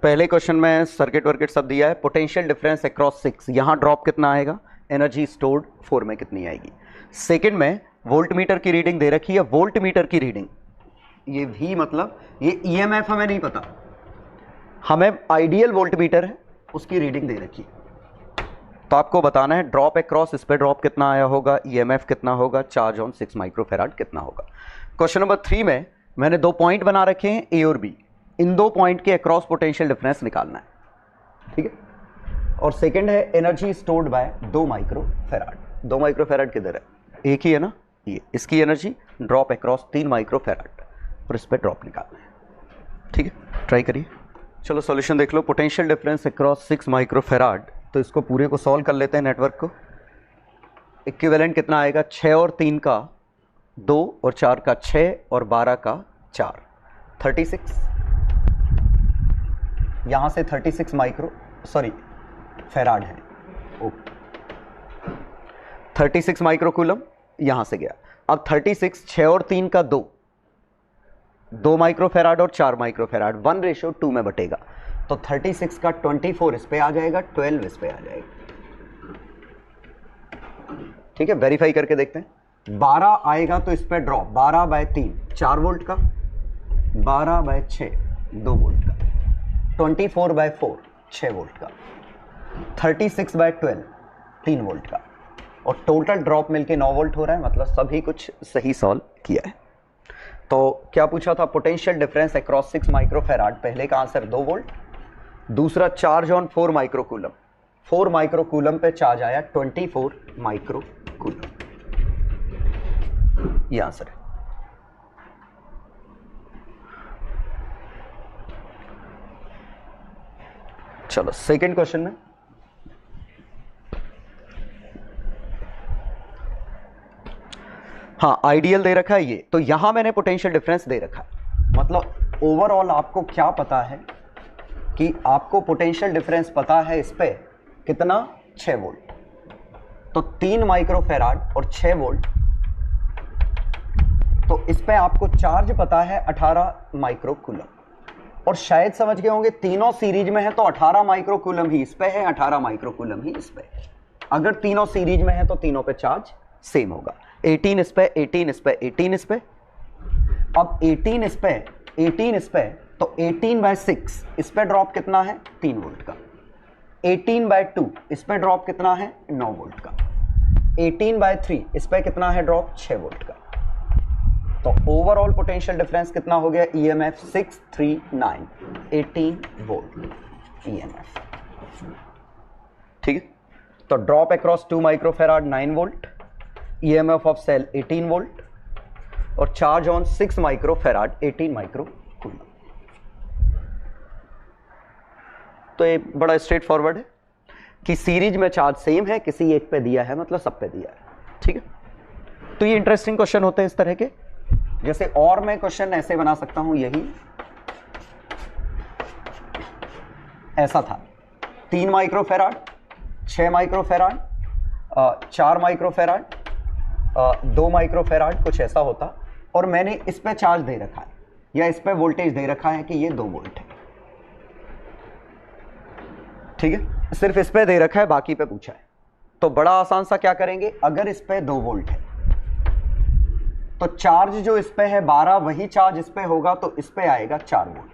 पहले क्वेश्चन में सर्किट वर्किट सब दिया है। पोटेंशियल डिफरेंस अक्रॉस 6, यहां ड्रॉप कितना आएगा, एनर्जी स्टोर्ड 4 में कितनी आएगी। सेकंड में वोल्ट मीटर की रीडिंग दे रखी है, वोल्ट मीटर की रीडिंग, ये V मतलब ये EMF हमें नहीं पता, हमें आइडियल वोल्ट मीटर है उसकी रीडिंग दे रखी है। तो आपको बताना है ड्रॉप अक्रॉस, इस पे ड्रॉप कितना आया होगा, EMF कितना होगा, चार्ज ऑन 6 माइक्रोफेराड कितना होगा। क्वेश्चन नंबर 3 में मैंने 2 पॉइंट बना रखे हैं A और B, इन 2 पॉइंट के अक्रॉस पोटेंशियल डिफरेंस निकालना है। ठीक है, और सेकंड है energy stored bye 2 microfarad. 2 microfarad किधर है, एक ही है ना, ये इसकी एनर्जी ड्रॉप अक्रॉस 3 माइक्रोफेराड, और इस पर ड्रॉप निकालना है। ठीक है, ट्राई करिए। चलो सॉल्यूशन देख लो। पोटेंशियल डिफरेंस अक्रॉस 6 माइक्रोफेराड, तो इसको पूरे को सॉल्व कर लेते हैं नेटवर्क को। इक्विवेलेंट कितना आएगा, 6 और 3 का 2 और 4 का 6 और 12 का 4, 36। यहां से 36 फेराड है, ओके, 36 माइक्रोकूलम यहां से गया। अब 36, 6 और 3 का 2, 2 माइक्रोफेराड और 4 माइक्रोफेराड, 1:2 में बटेगा। तो 36 का 24 इस पे आ जाएगा, 12 इस पे आ जाएगा। ठीक है, वेरीफाई करके देखते हैं। 12 आएगा तो इस पे ड्रॉप 12/3 4 वोल्ट का, 12/6 2 वोल्ट का, 24/4 6 वोल्ट का, 36/12 3 वोल्ट का, और टोटल ड्रॉप मिलके 9 वोल्ट हो रहा है। मतलब सभी कुछ सही सॉल्व किया है। तो क्या पूछा था, पोटेंशियल डिफरेंस अक्रॉस 6 माइक्रोफेराड, पहले का आंसर 2 वोल्ट, दूसरा चार्ज ऑन 4 माइक्रोकूलम, 4 माइक्रोकूलम पे चार्ज आया 24 माइक्रोकूलम, ये आंसर है। चलो सेकंड क्वेश्चन में हाँ आइडियल दे रखा है ये, तो यहां मैंने पोटेंशियल डिफरेंस दे रखा है। मतलब ओवरऑल आपको क्या पता है कि आपको पोटेंशियल डिफरेंस पता है इस पे कितना, 6 वोल्ट। तो 3 माइक्रोफेराड और 6 वोल्ट, तो इस पे आपको चार्ज पता है 18 माइक्रोकूलम। और शायद समझ गए होंगे तीनों सीरीज में है तो 18 माइक्रोकूलम ही इस पे है, 18 माइक्रोकूलम ही इस पे। अगर तीनों सीरीज में है तो तीनों पे चार्ज सेम होगा, 18 इस पे, 18 इस पे, 18 इस पे। अब 18 इस पे, 18 इस पे, तो 18/6 इस पे ड्रॉप कितना है, 3 वोल्ट का। 18/2 इस पे ड्रॉप कितना है, 9 वोल्ट का। 18/3 इस पे कितना है ड्रॉप, 6 वोल्ट का। तो ओवरऑल पोटेंशियल डिफरेंस कितना हो गया, EMF 639, 18 वोल्ट EMF। ठीक है, तो drop across 2 microfarad 9 volt, EMF of cell 18 volt, और चार्ज ऑन 6 माइक्रोफेराड 18 माइक्रोकूलम। तो ये बड़ा स्ट्रेट फॉरवर्ड है कि सीरीज में चार्ज सेम है, किसी एक पे दिया है मतलब सब पे दिया है। ठीक है, तो ये इंटरेस्टिंग क्वेश्चन होते हैं इस तरह के। जैसे और मैं क्वेश्चन ऐसे बना सकता हूं, यही ऐसा था, 3 माइक्रोफेराड, 6 माइक्रोफेराड, 4 माइक्रोफेराड, 2 माइक्रोफेराड, कुछ ऐसा होता। और मैंने इस पे चार्ज दे रखा है या इस पे वोल्टेज दे रखा है कि ये 2 वोल्ट है। ठीक है, सिर्फ इस पे दे रखा है, बाकी पे पूछा है। तो बड़ा आसान सा क्या करेंगे, अगर इस पे 2 वोल्ट है तो चार्ज जो इस पे है 12, वही चार्ज इस पे होगा तो इस पे आएगा 4 वोल्ट।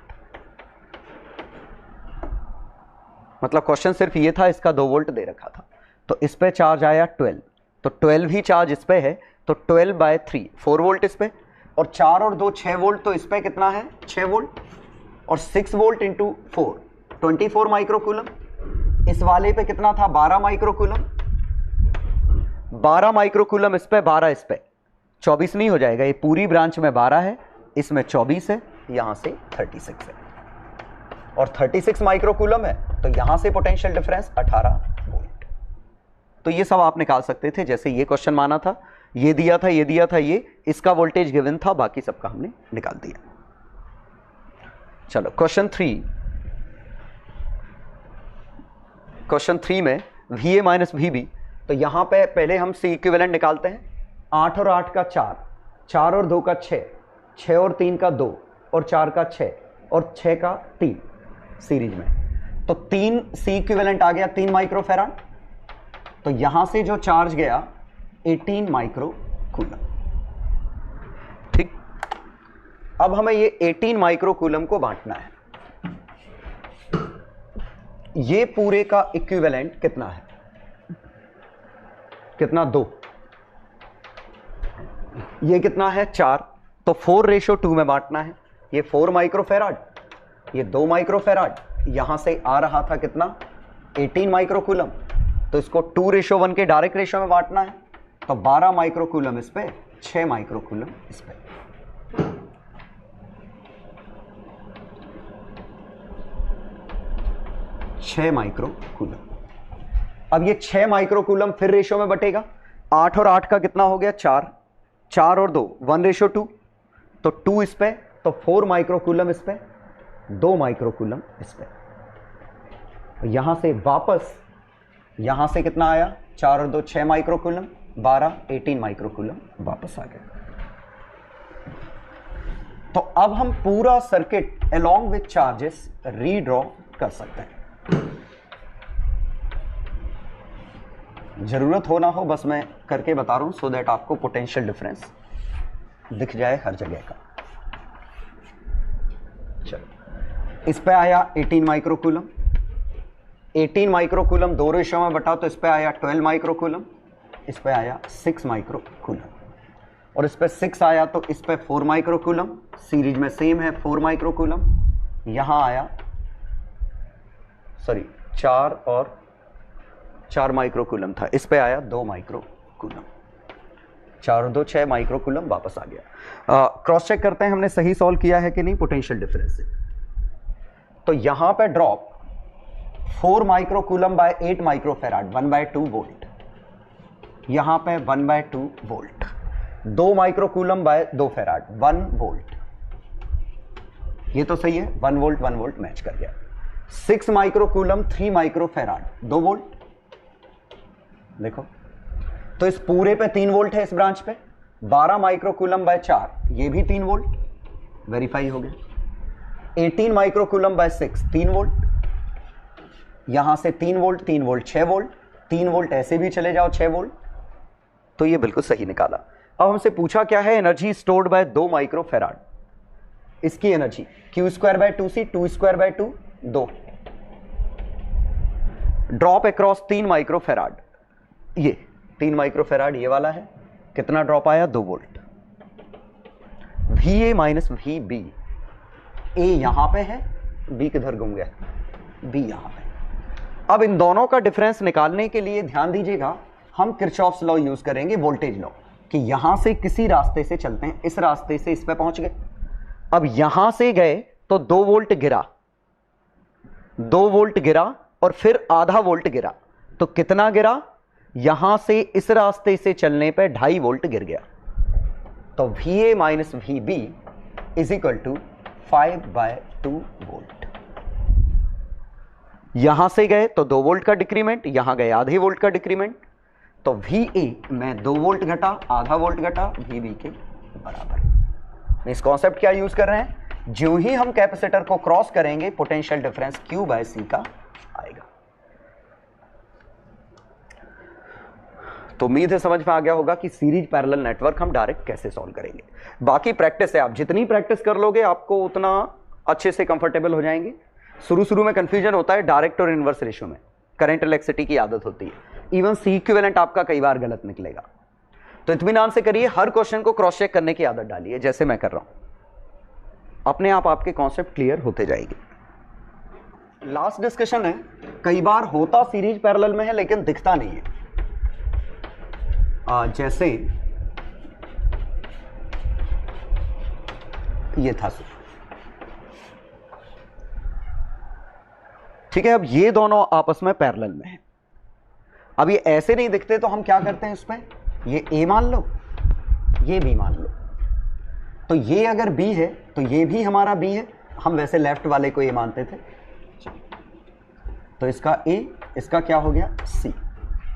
मतलब क्वेश्चन सिर्फ ये था, इसका 2 वोल्ट दे रखा था, तो इस पे चार्ज आया 12, तो 12 ही चार्ज इस पे है, तो 12/3 4 वोल्ट इस पे, और 4 और 2 6 वोल्ट, तो इस पे कितना है 6 वोल्ट, और 6 वोल्ट इंटू 4 24 माइक्रोकूलम। इस वाले पे कितना था 12 माइक्रोकूलम, 12 माइक्रोकूलम इस पे, 12 इस पे, 24 नहीं हो जाएगा, ये पूरी ब्रांच में 12 है, इसमें 24 है, यहां से 36 है, और 36 माइक्रोकूलम है, तो यहां से पोटेंशियल डिफरेंस 18 वोल्ट। तो ये सब आप निकाल सकते थे, जैसे ये क्वेश्चन माना था, ये दिया था, ये दिया था, ये इसका वोल्टेज गिवन था, बाकी सबका हमने निकाल दिया। चलो क्वेश्चन 3, क्वेश्चन 3 में VA माइनस VB, तो यहां पे पहले हम C इक्विवेलेंट निकालते हैं। 8 और 8 का 4, 4 और 2 का 6, 6 और 3 का 2, और 4 का 6, और 6 का 3 सीरीज में, तो 3 C इक्विवेलेंट आ गया 3 माइक्रोफेराड। तो यहां से जो चार्ज गया 18 माइक्रोकूलम। ठीक, अब हमें ये 18 माइक्रोकूलम को बांटना है। ये पूरे का इक्विवेलेंट कितना है, कितना 2, ये कितना है 4, तो 4:2 में बांटना है। ये 4 माइक्रोफेराड, ये 2 माइक्रोफेराड, यहां से आ रहा था कितना 18 माइक्रोकूलम, तो इसको 2:1 के डायरेक्ट रेशियो में बांटना है, तो 12 माइक्रोकूलम इस पे, 6 माइक्रोकूलम इस पे। छह माइक्रोकूलम। अब ये 6 माइक्रोकूलम फिर रेशियो में बटेगा। 8 और 8 का कितना हो गया 4, 4 और 2 1:2, तो 2 इस पे, तो 4 माइक्रोकूलम इस पे, 2 माइक्रोकूलम इस पे। यहां से वापस, यहां से कितना आया 4 और 2 6 माइक्रोकूलम, 12 18 माइक्रोकूलम वापस आ गया। तो अब हम पूरा circuit along with charges redraw कर सकते हैं। जरूरत हो ना हो बस मैं करके बता रहा हूं, सो दैट आपको पोटेंशियल डिफरेंस दिख जाए हर जगह का। चलो, इस पे आया 18 माइक्रोकूलम, 18 माइक्रोकूलम 2 रेशियो में बटा, तो इस पे आया 12 माइक्रोकूलम, इस पे आया 6 माइक्रोकूलम, और इस पे 6 आया तो इस पे 4 माइक्रोकूलम, सीरीज में सेम है 4 माइक्रोकूलम। यहां आया 4 और 4 माइक्रोकूलम था, इस पे आया 2 माइक्रोकूलम, 4 और 2 6 माइक्रोकूलम वापस आ गया। क्रॉस चेक करते हैं हमने सही सॉल्व किया है कि नहीं पोटेंशियल डिफरेंस से। तो यहां पे drop 4 microcoulomb by 8 microfarad 1/2 volt, यहां पे 1/2 volt, 2 microcoulomb by 2 farad 1 volt, ये तो सही है, 1 वोल्ट 1 वोल्ट मैच कर गया। 6 माइक्रोकूलम 3 माइक्रोफेराड 2 वोल्ट, देखो तो इस पूरे पे 3 वोल्ट है, इस ब्रांच पे 12 माइक्रोकूलम बाय 4, ये भी 3 वोल्ट, वेरीफाई हो गया। 18 माइक्रोकूलम बाय 6 3 वोल्ट, यहां से 3 वोल्ट 3 वोल्ट 6 वोल्ट, 3 वोल्ट ऐसे भी चले जाओ 6 वोल्ट, तो ये बिल्कुल सही निकाला। अब हमसे पूछा क्या है, एनर्जी स्टोर्ड बाय 2 माइक्रोफेराड, इसकी energy Q²/2C 2²/2 2, drop across 3 microfarad, ये 3 माइक्रोफेराड ये वाला है, कितना ड्रॉप आया 2 volt. VA minus VB, A यहां पे है, B किधर घूम गया, B यहां पे। अब इन दोनों का डिफरेंस निकालने के लिए ध्यान दीजिएगा, हम किरचॉफ्स लॉ यूज करेंगे, वोल्टेज लॉ, कि यहां से किसी रास्ते से चलते हैं, इस रास्ते से इस पे पहुंच गए, अब यहां से गए तो 2 वोल्ट गिरा, 2 वोल्ट गिरा और फिर आधा वोल्ट गिरा, तो कितना गिरा, यहां से इस रास्ते से चलने पे 2.5 वोल्ट गिर गया। तो VA minus VB is equal to 5/2 volt. यहां से गए तो 2 वोल्ट का डिक्रीमेंट, यहां गए आधे वोल्ट का डिक्रीमेंट, तो VA में 2 वोल्ट घटा, आधा वोल्ट घटा, VB के बराबर। इस कॉन्सेप्ट क्या यूज कर रहे हैं, जो ही हम कैपेसिटर को क्रॉस करेंगे पोटेंशियल डिफरेंस Q/C का आएगा। तो उम्मीद है समझ में आ गया होगा कि सीरीज पैरेलल नेटवर्क हम डायरेक्ट कैसे सॉल्व करेंगे। बाकी प्रैक्टिस है, आप जितनी प्रैक्टिस कर लोगे आपको उतना अच्छे से कंफर्टेबल हो जाएंगे। शुरू में कंफ्यूजन होता है डायरेक्ट और इनवर्स रेशियो में, करंट इलेक्ट्रिसिटी की आदत होती है, इवन C इक्विवेलेंट आपका कई बार गलत निकलेगा। तो इत्मीनान से करिए, हर क्वेश्चन को क्रॉस चेक करने की आदत डालिए जैसे मैं कर रहा हूं, अपने आप आपके कॉन्सेप्ट क्लियर होते जाएंगे। लास्ट डिस्कशन है, कई बार होता सीरीज पैरेलल में है लेकिन दिखता नहीं है। जैसे ये था, ठीक है। अब ये दोनों आपस में पैरेलल में है। अब ये ऐसे नहीं दिखते तो हम क्या करते हैं इसमें, ये A मान लो, ये B मान लो। तो ये अगर B है तो ये भी हमारा B है। हम वैसे लेफ्ट वाले को A मानते थे, तो इसका A, इसका क्या हो गया C।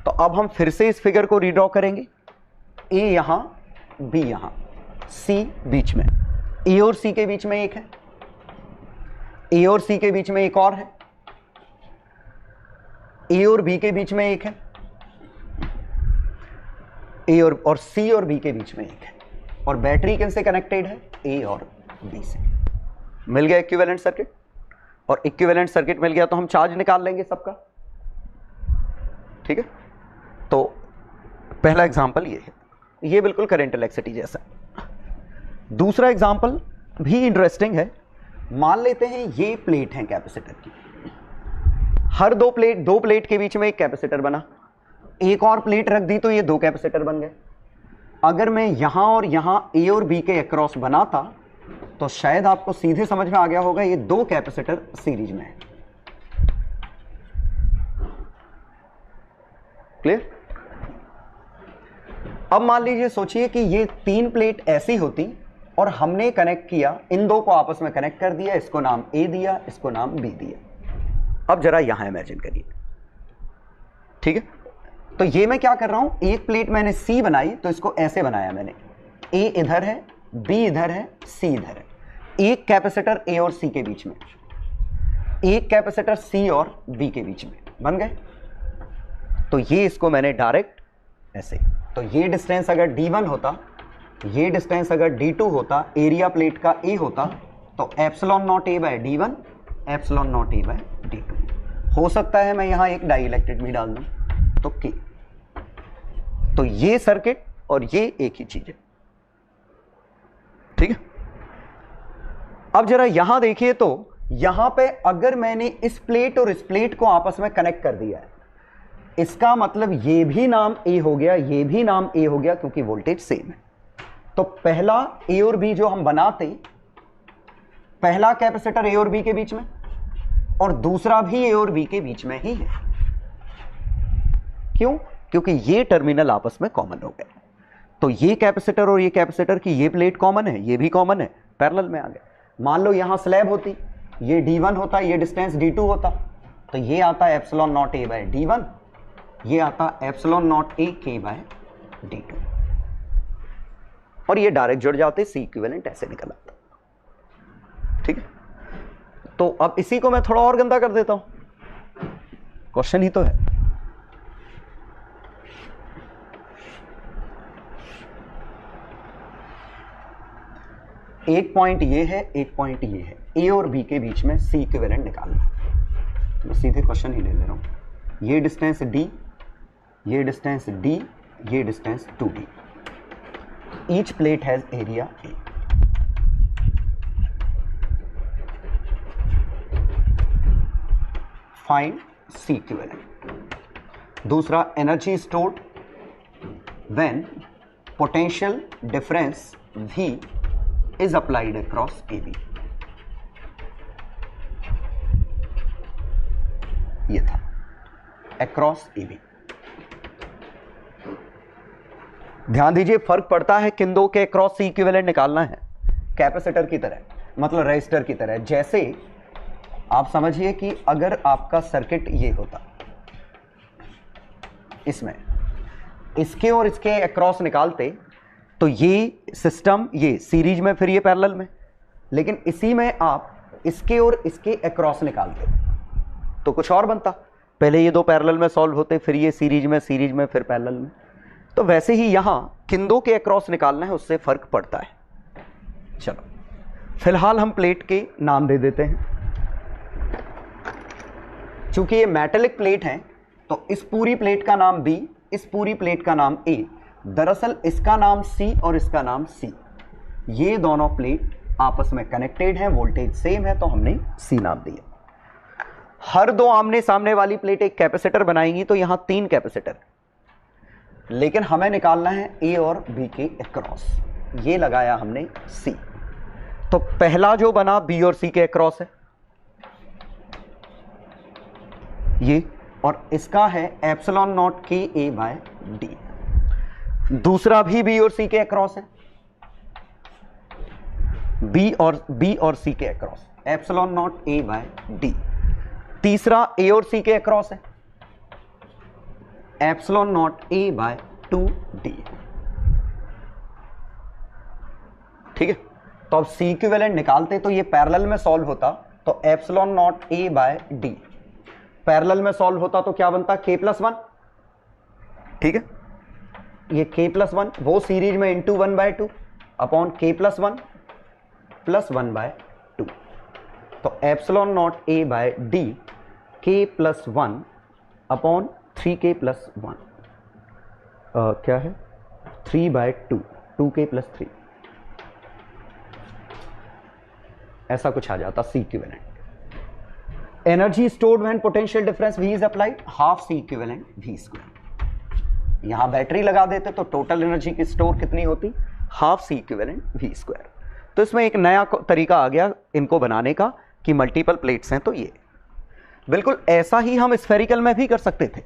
तो अब हम फिर से इस फिगर को रीड्रॉ करेंगे, A यहां, B यहां, C बीच में। A और C के बीच में एक है, A और C के बीच में एक और है, A और B के बीच में एक है, A और C और B के बीच में एक है। और बैटरी किन से कनेक्टेड है, A और B से। मिल गया इक्विवेलेंट सर्किट। और इक्विवेलेंट सर्किट मिल गया तो हम चार्ज निकाल लेंगे सबका, ठीक है। तो पहला एग्जांपल ये है, ये बिल्कुल करंट इलेक्ट्रिसिटी जैसा। दूसरा एग्जांपल भी इंटरेस्टिंग है। मान लेते हैं ये प्लेट है कैपेसिटर की, हर दो प्लेट के बीच में एक कैपेसिटर बना, एक और प्लेट रख दी तो ये दो कैपेसिटर बन गए। अगर मैं यहां और यहां A और B के अक्रॉस बनाता तो शायद आपको सीधे समझ में आ गया होगा ये दो कैपेसिटर सीरीज में है। क्लियर? अब मान लीजिए, सोचिए कि ये तीन प्लेट ऐसी होती और हमने कनेक्ट किया, इन दो को आपस में कनेक्ट कर दिया, इसको नाम A दिया, इसको नाम B दिया। अब जरा यहां इमेजिन करिए, ठीक है। तो ये मैं क्या कर रहा हूं, एक प्लेट मैंने C बनाई तो इसको ऐसे बनाया मैंने, A इधर है, B इधर है, C इधर है। एक कैपेसिटर A और C के बीच में, एक कैपेसिटर C और B के बीच में बन गए। तो ये इसको मैंने डायरेक्ट ऐसे, तो ये डिस्टेंस अगर D1 होता, ये डिस्टेंस अगर D2 होता, एरिया प्लेट का A होता, तो epsilon naught A by D1, epsilon naught A by D2। हो सकता है मैं यहां एक डाई इलेक्ट्रिक भी डाल दूं तो K। तो ये सर्किट और ये एक ही चीज है, ठीक है। अब जरा यहां देखिए, तो यहां पे अगर मैंने इस प्लेट और इस प्लेट को आपस में कनेक्ट कर दिया है, इसका मतलब ये भी नाम A हो गया, ये भी नाम A हो गया, क्योंकि वोल्टेज सेम है। तो पहला A और B जो हम बनाते, पहला कैपेसिटर A और B के बीच में और दूसरा भी A और B के बीच में ही है। क्यों? क्योंकि ये टर्मिनल आपस में कॉमन हो गए। तो ये कैपेसिटर और ये कैपेसिटर की ये प्लेट कॉमन है, ये भी कॉमन है, पैरेलल में आ गए। मान लो यहां स्लैब होती, ये D1 होता, ये डिस्टेंस D2 होता, तो ये आता epsilon naught A by D1, ये आता epsilon naught A K by D2, और ये डायरेक्ट जुड़ जाते, C इक्विवेलेंट ऐसे निकल आता, ठीक है। तो अब इसी को मैं थोड़ा और गंदा कर देता हूं, क्वेश्चन ही तो है। एक पॉइंट ये है, एक पॉइंट ये है, A और B के बीच में C इक्विवेलेंट निकालना। तो मैं सीधे क्वेश्चन ही ले रहा हूं। ये डिस्टेंस D, ये डिस्टेंस D, ये distance 2D। Each plate has area A। Find C equivalent. दूसरा, energy stored when potential difference V is applied across AB। ये था across AB। ध्यान दीजिए, फर्क पड़ता है किन दो के अक्रॉस C इक्विवेलेंट निकालना है। कैपेसिटर की तरह, मतलब रेजिस्टर की तरह। जैसे आप समझिए कि अगर आपका सर्किट ये होता, इसमें इसके और इसके अक्रॉस निकालते तो ये सिस्टम ये सीरीज में, फिर ये पैरेलल में, लेकिन इसी में आप इसके और इसके अक्रॉस निकालते तो कुछ और बनता। पहले ये दो पैरेलल में सॉल्व होते, फिर ये सीरीज में, फिर पैरेलल में। तो वैसे ही यहां किन दो के अक्रॉस निकालना है, उससे फर्क पड़ता है। चलो फिलहाल हम प्लेट के नाम दे देते हैं। चूंकि ये मेटेलिक प्लेट है तो इस पूरी प्लेट का नाम B, इस पूरी प्लेट का नाम A, दरअसल इसका नाम C और इसका नाम C, ये दोनों प्लेट आपस में कनेक्टेड हैं, वोल्टेज सेम है, तो हमने C नाम दिया। हर दो आमने सामने वाली प्लेट एक कैपेसिटर बनाएंगी, तो यहां 3 कैपेसिटर, लेकिन हमें निकालना है A और B के अक्रॉस। ये लगाया हमने C, तो पहला जो बना B और C के अक्रॉस है ये, और इसका है एप्सिलॉन नॉट के A बाय D। दूसरा भी B और C के अक्रॉस है, B और C के across epsilon naught A by D। तीसरा A और C के अक्रॉस है, epsilon naught A by 2D। ठीक है, तो अब C इक्विवेलेंट निकालते तो ये पैरेलल में सॉल्व होता, तो epsilon naught A by D parallel में सॉल्व होता तो क्या बनता, K+1। ठीक है, ये K+1 वो सीरीज में इंटू 1/2 अपॉन K+1 प्लस 1/2, तो epsilon naught A by D K+1 upon 3K+1 क्या है 3/2, 2K+3, ऐसा कुछ आ जाता C equivalent. Energy stored when potential difference V is applied, half C equivalent V²। यहां बैटरी लगा देते तो टोटल एनर्जी की स्टोर कितनी होती, हाफ C इक्विवेलेंट V²। तो इसमें एक नया तरीका आ गया इनको बनाने का कि मल्टीपल प्लेट्स हैं, तो ये बिल्कुल ऐसा ही हम स्फेरिकल में भी कर सकते थे।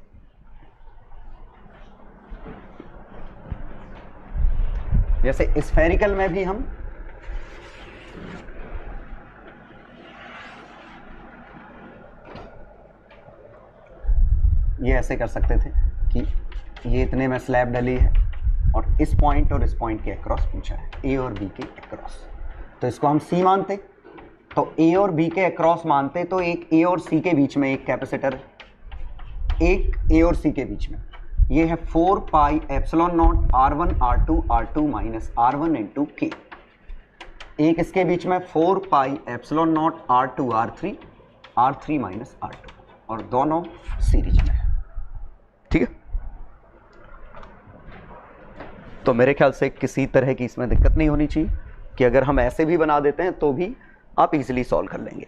जैसे स्फेरिकल में भी हम ये ऐसे कर सकते थे कि ये इतने में स्लैब डली है और इस पॉइंट और इस पॉइंट के अक्रॉस पूछा है, A और B के अक्रॉस, तो इसको हम C मानते, तो A और B के अक्रॉस मानते, तो एक A और C के बीच में एक कैपेसिटर है, एक A और C के बीच में, ये है 4 pi epsilon not R1 R2 R2 minus R1 into K। एक इसके बीच में 4 pi epsilon not R2 R3 R3 minus R2, और दोनों सीरीज में है। ठीक है, तो मेरे ख्याल से किसी तरह की इसमें दिक्कत नहीं होनी चाहिए कि अगर हम ऐसे भी बना देते हैं तो भी आप इजीली सॉल्व कर लेंगे।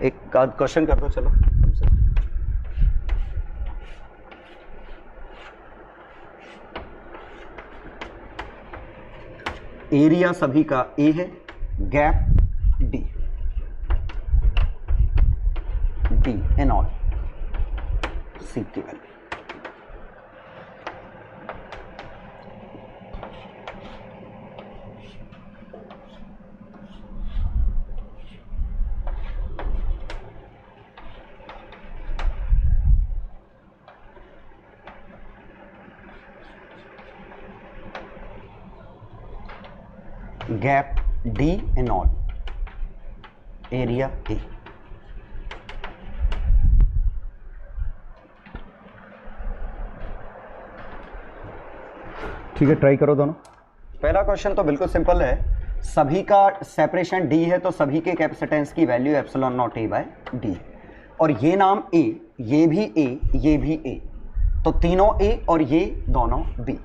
एक क्वेश्चन कर दो चलो हमसे। एरिया सभी का A है, gap D in all C equivalent. Gap D in all, area A। ठीक है, ट्राई करो दोनों। पहला क्वेश्चन तो बिल्कुल सिंपल है, सभी का सेपरेशन D है, तो सभी के कैपेसिटेंस की value epsilon naught A by D है, और ये नाम A, ये भी A, ये भी A, तो तीनों A और ये दोनों B,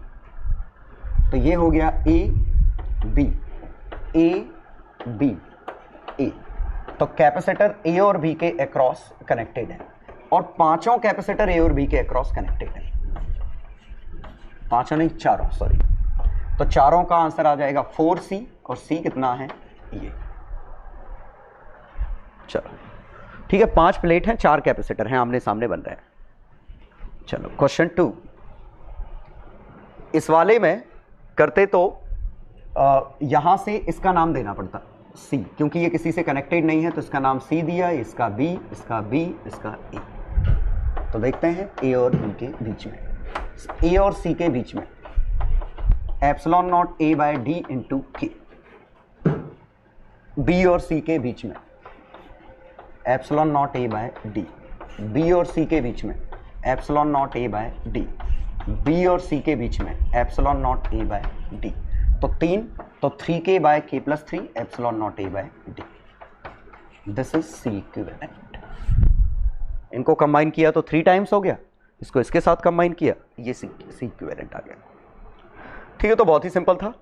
तो ये हो गया A B A B A। तो कैपेसिटर A और B के अक्रॉस कनेक्टेड है, और पांचों कैपेसिटर A और B के अक्रॉस कनेक्टेड है, पांचों नहीं चारों, सॉरी, तो चारों का आंसर आ जाएगा 4C, और C कितना है ये। चलो ठीक है, 5 प्लेट हैं, 4 कैपेसिटर हैं, आमने सामने बन रहे हैं। चलो क्वेश्चन 2, इस वाले में करते तो यहां से इसका नाम देना पड़ता C, क्योंकि ये किसी से कनेक्टेड नहीं है, तो इसका नाम C दिया, इसका B, इसका B, इसका A। तो देखते हैं A और B के बीच में, A और C के बीच में epsilon naught A by D into K। B और C के बीच में epsilon naught A by D। B और C के बीच में epsilon naught A by D। B और C के बीच में epsilon naught A by D। तो 3, तो 3K by K+3 epsilon naught A by D। This is C equivalent. इनको कंबाइन किया तो 3 टाइम्स हो गया, इसको इसके साथ कंबाइन किया, ये सी इक्विवेलेंट आ गया। ठीक है, तो बहुत ही सिंपल था।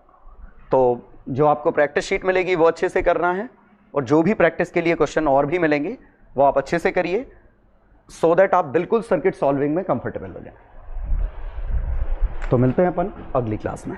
तो जो आपको प्रैक्टिस शीट मिलेगी वो अच्छे से करना है, और जो भी प्रैक्टिस के लिए क्वेश्चन और भी मिलेंगे वो आप अच्छे से करिए, सो दैट आप बिल्कुल सर्किट सॉल्विंग में कंफर्टेबल हो जाए। तो मिलते हैं अपन अगली क्लास में।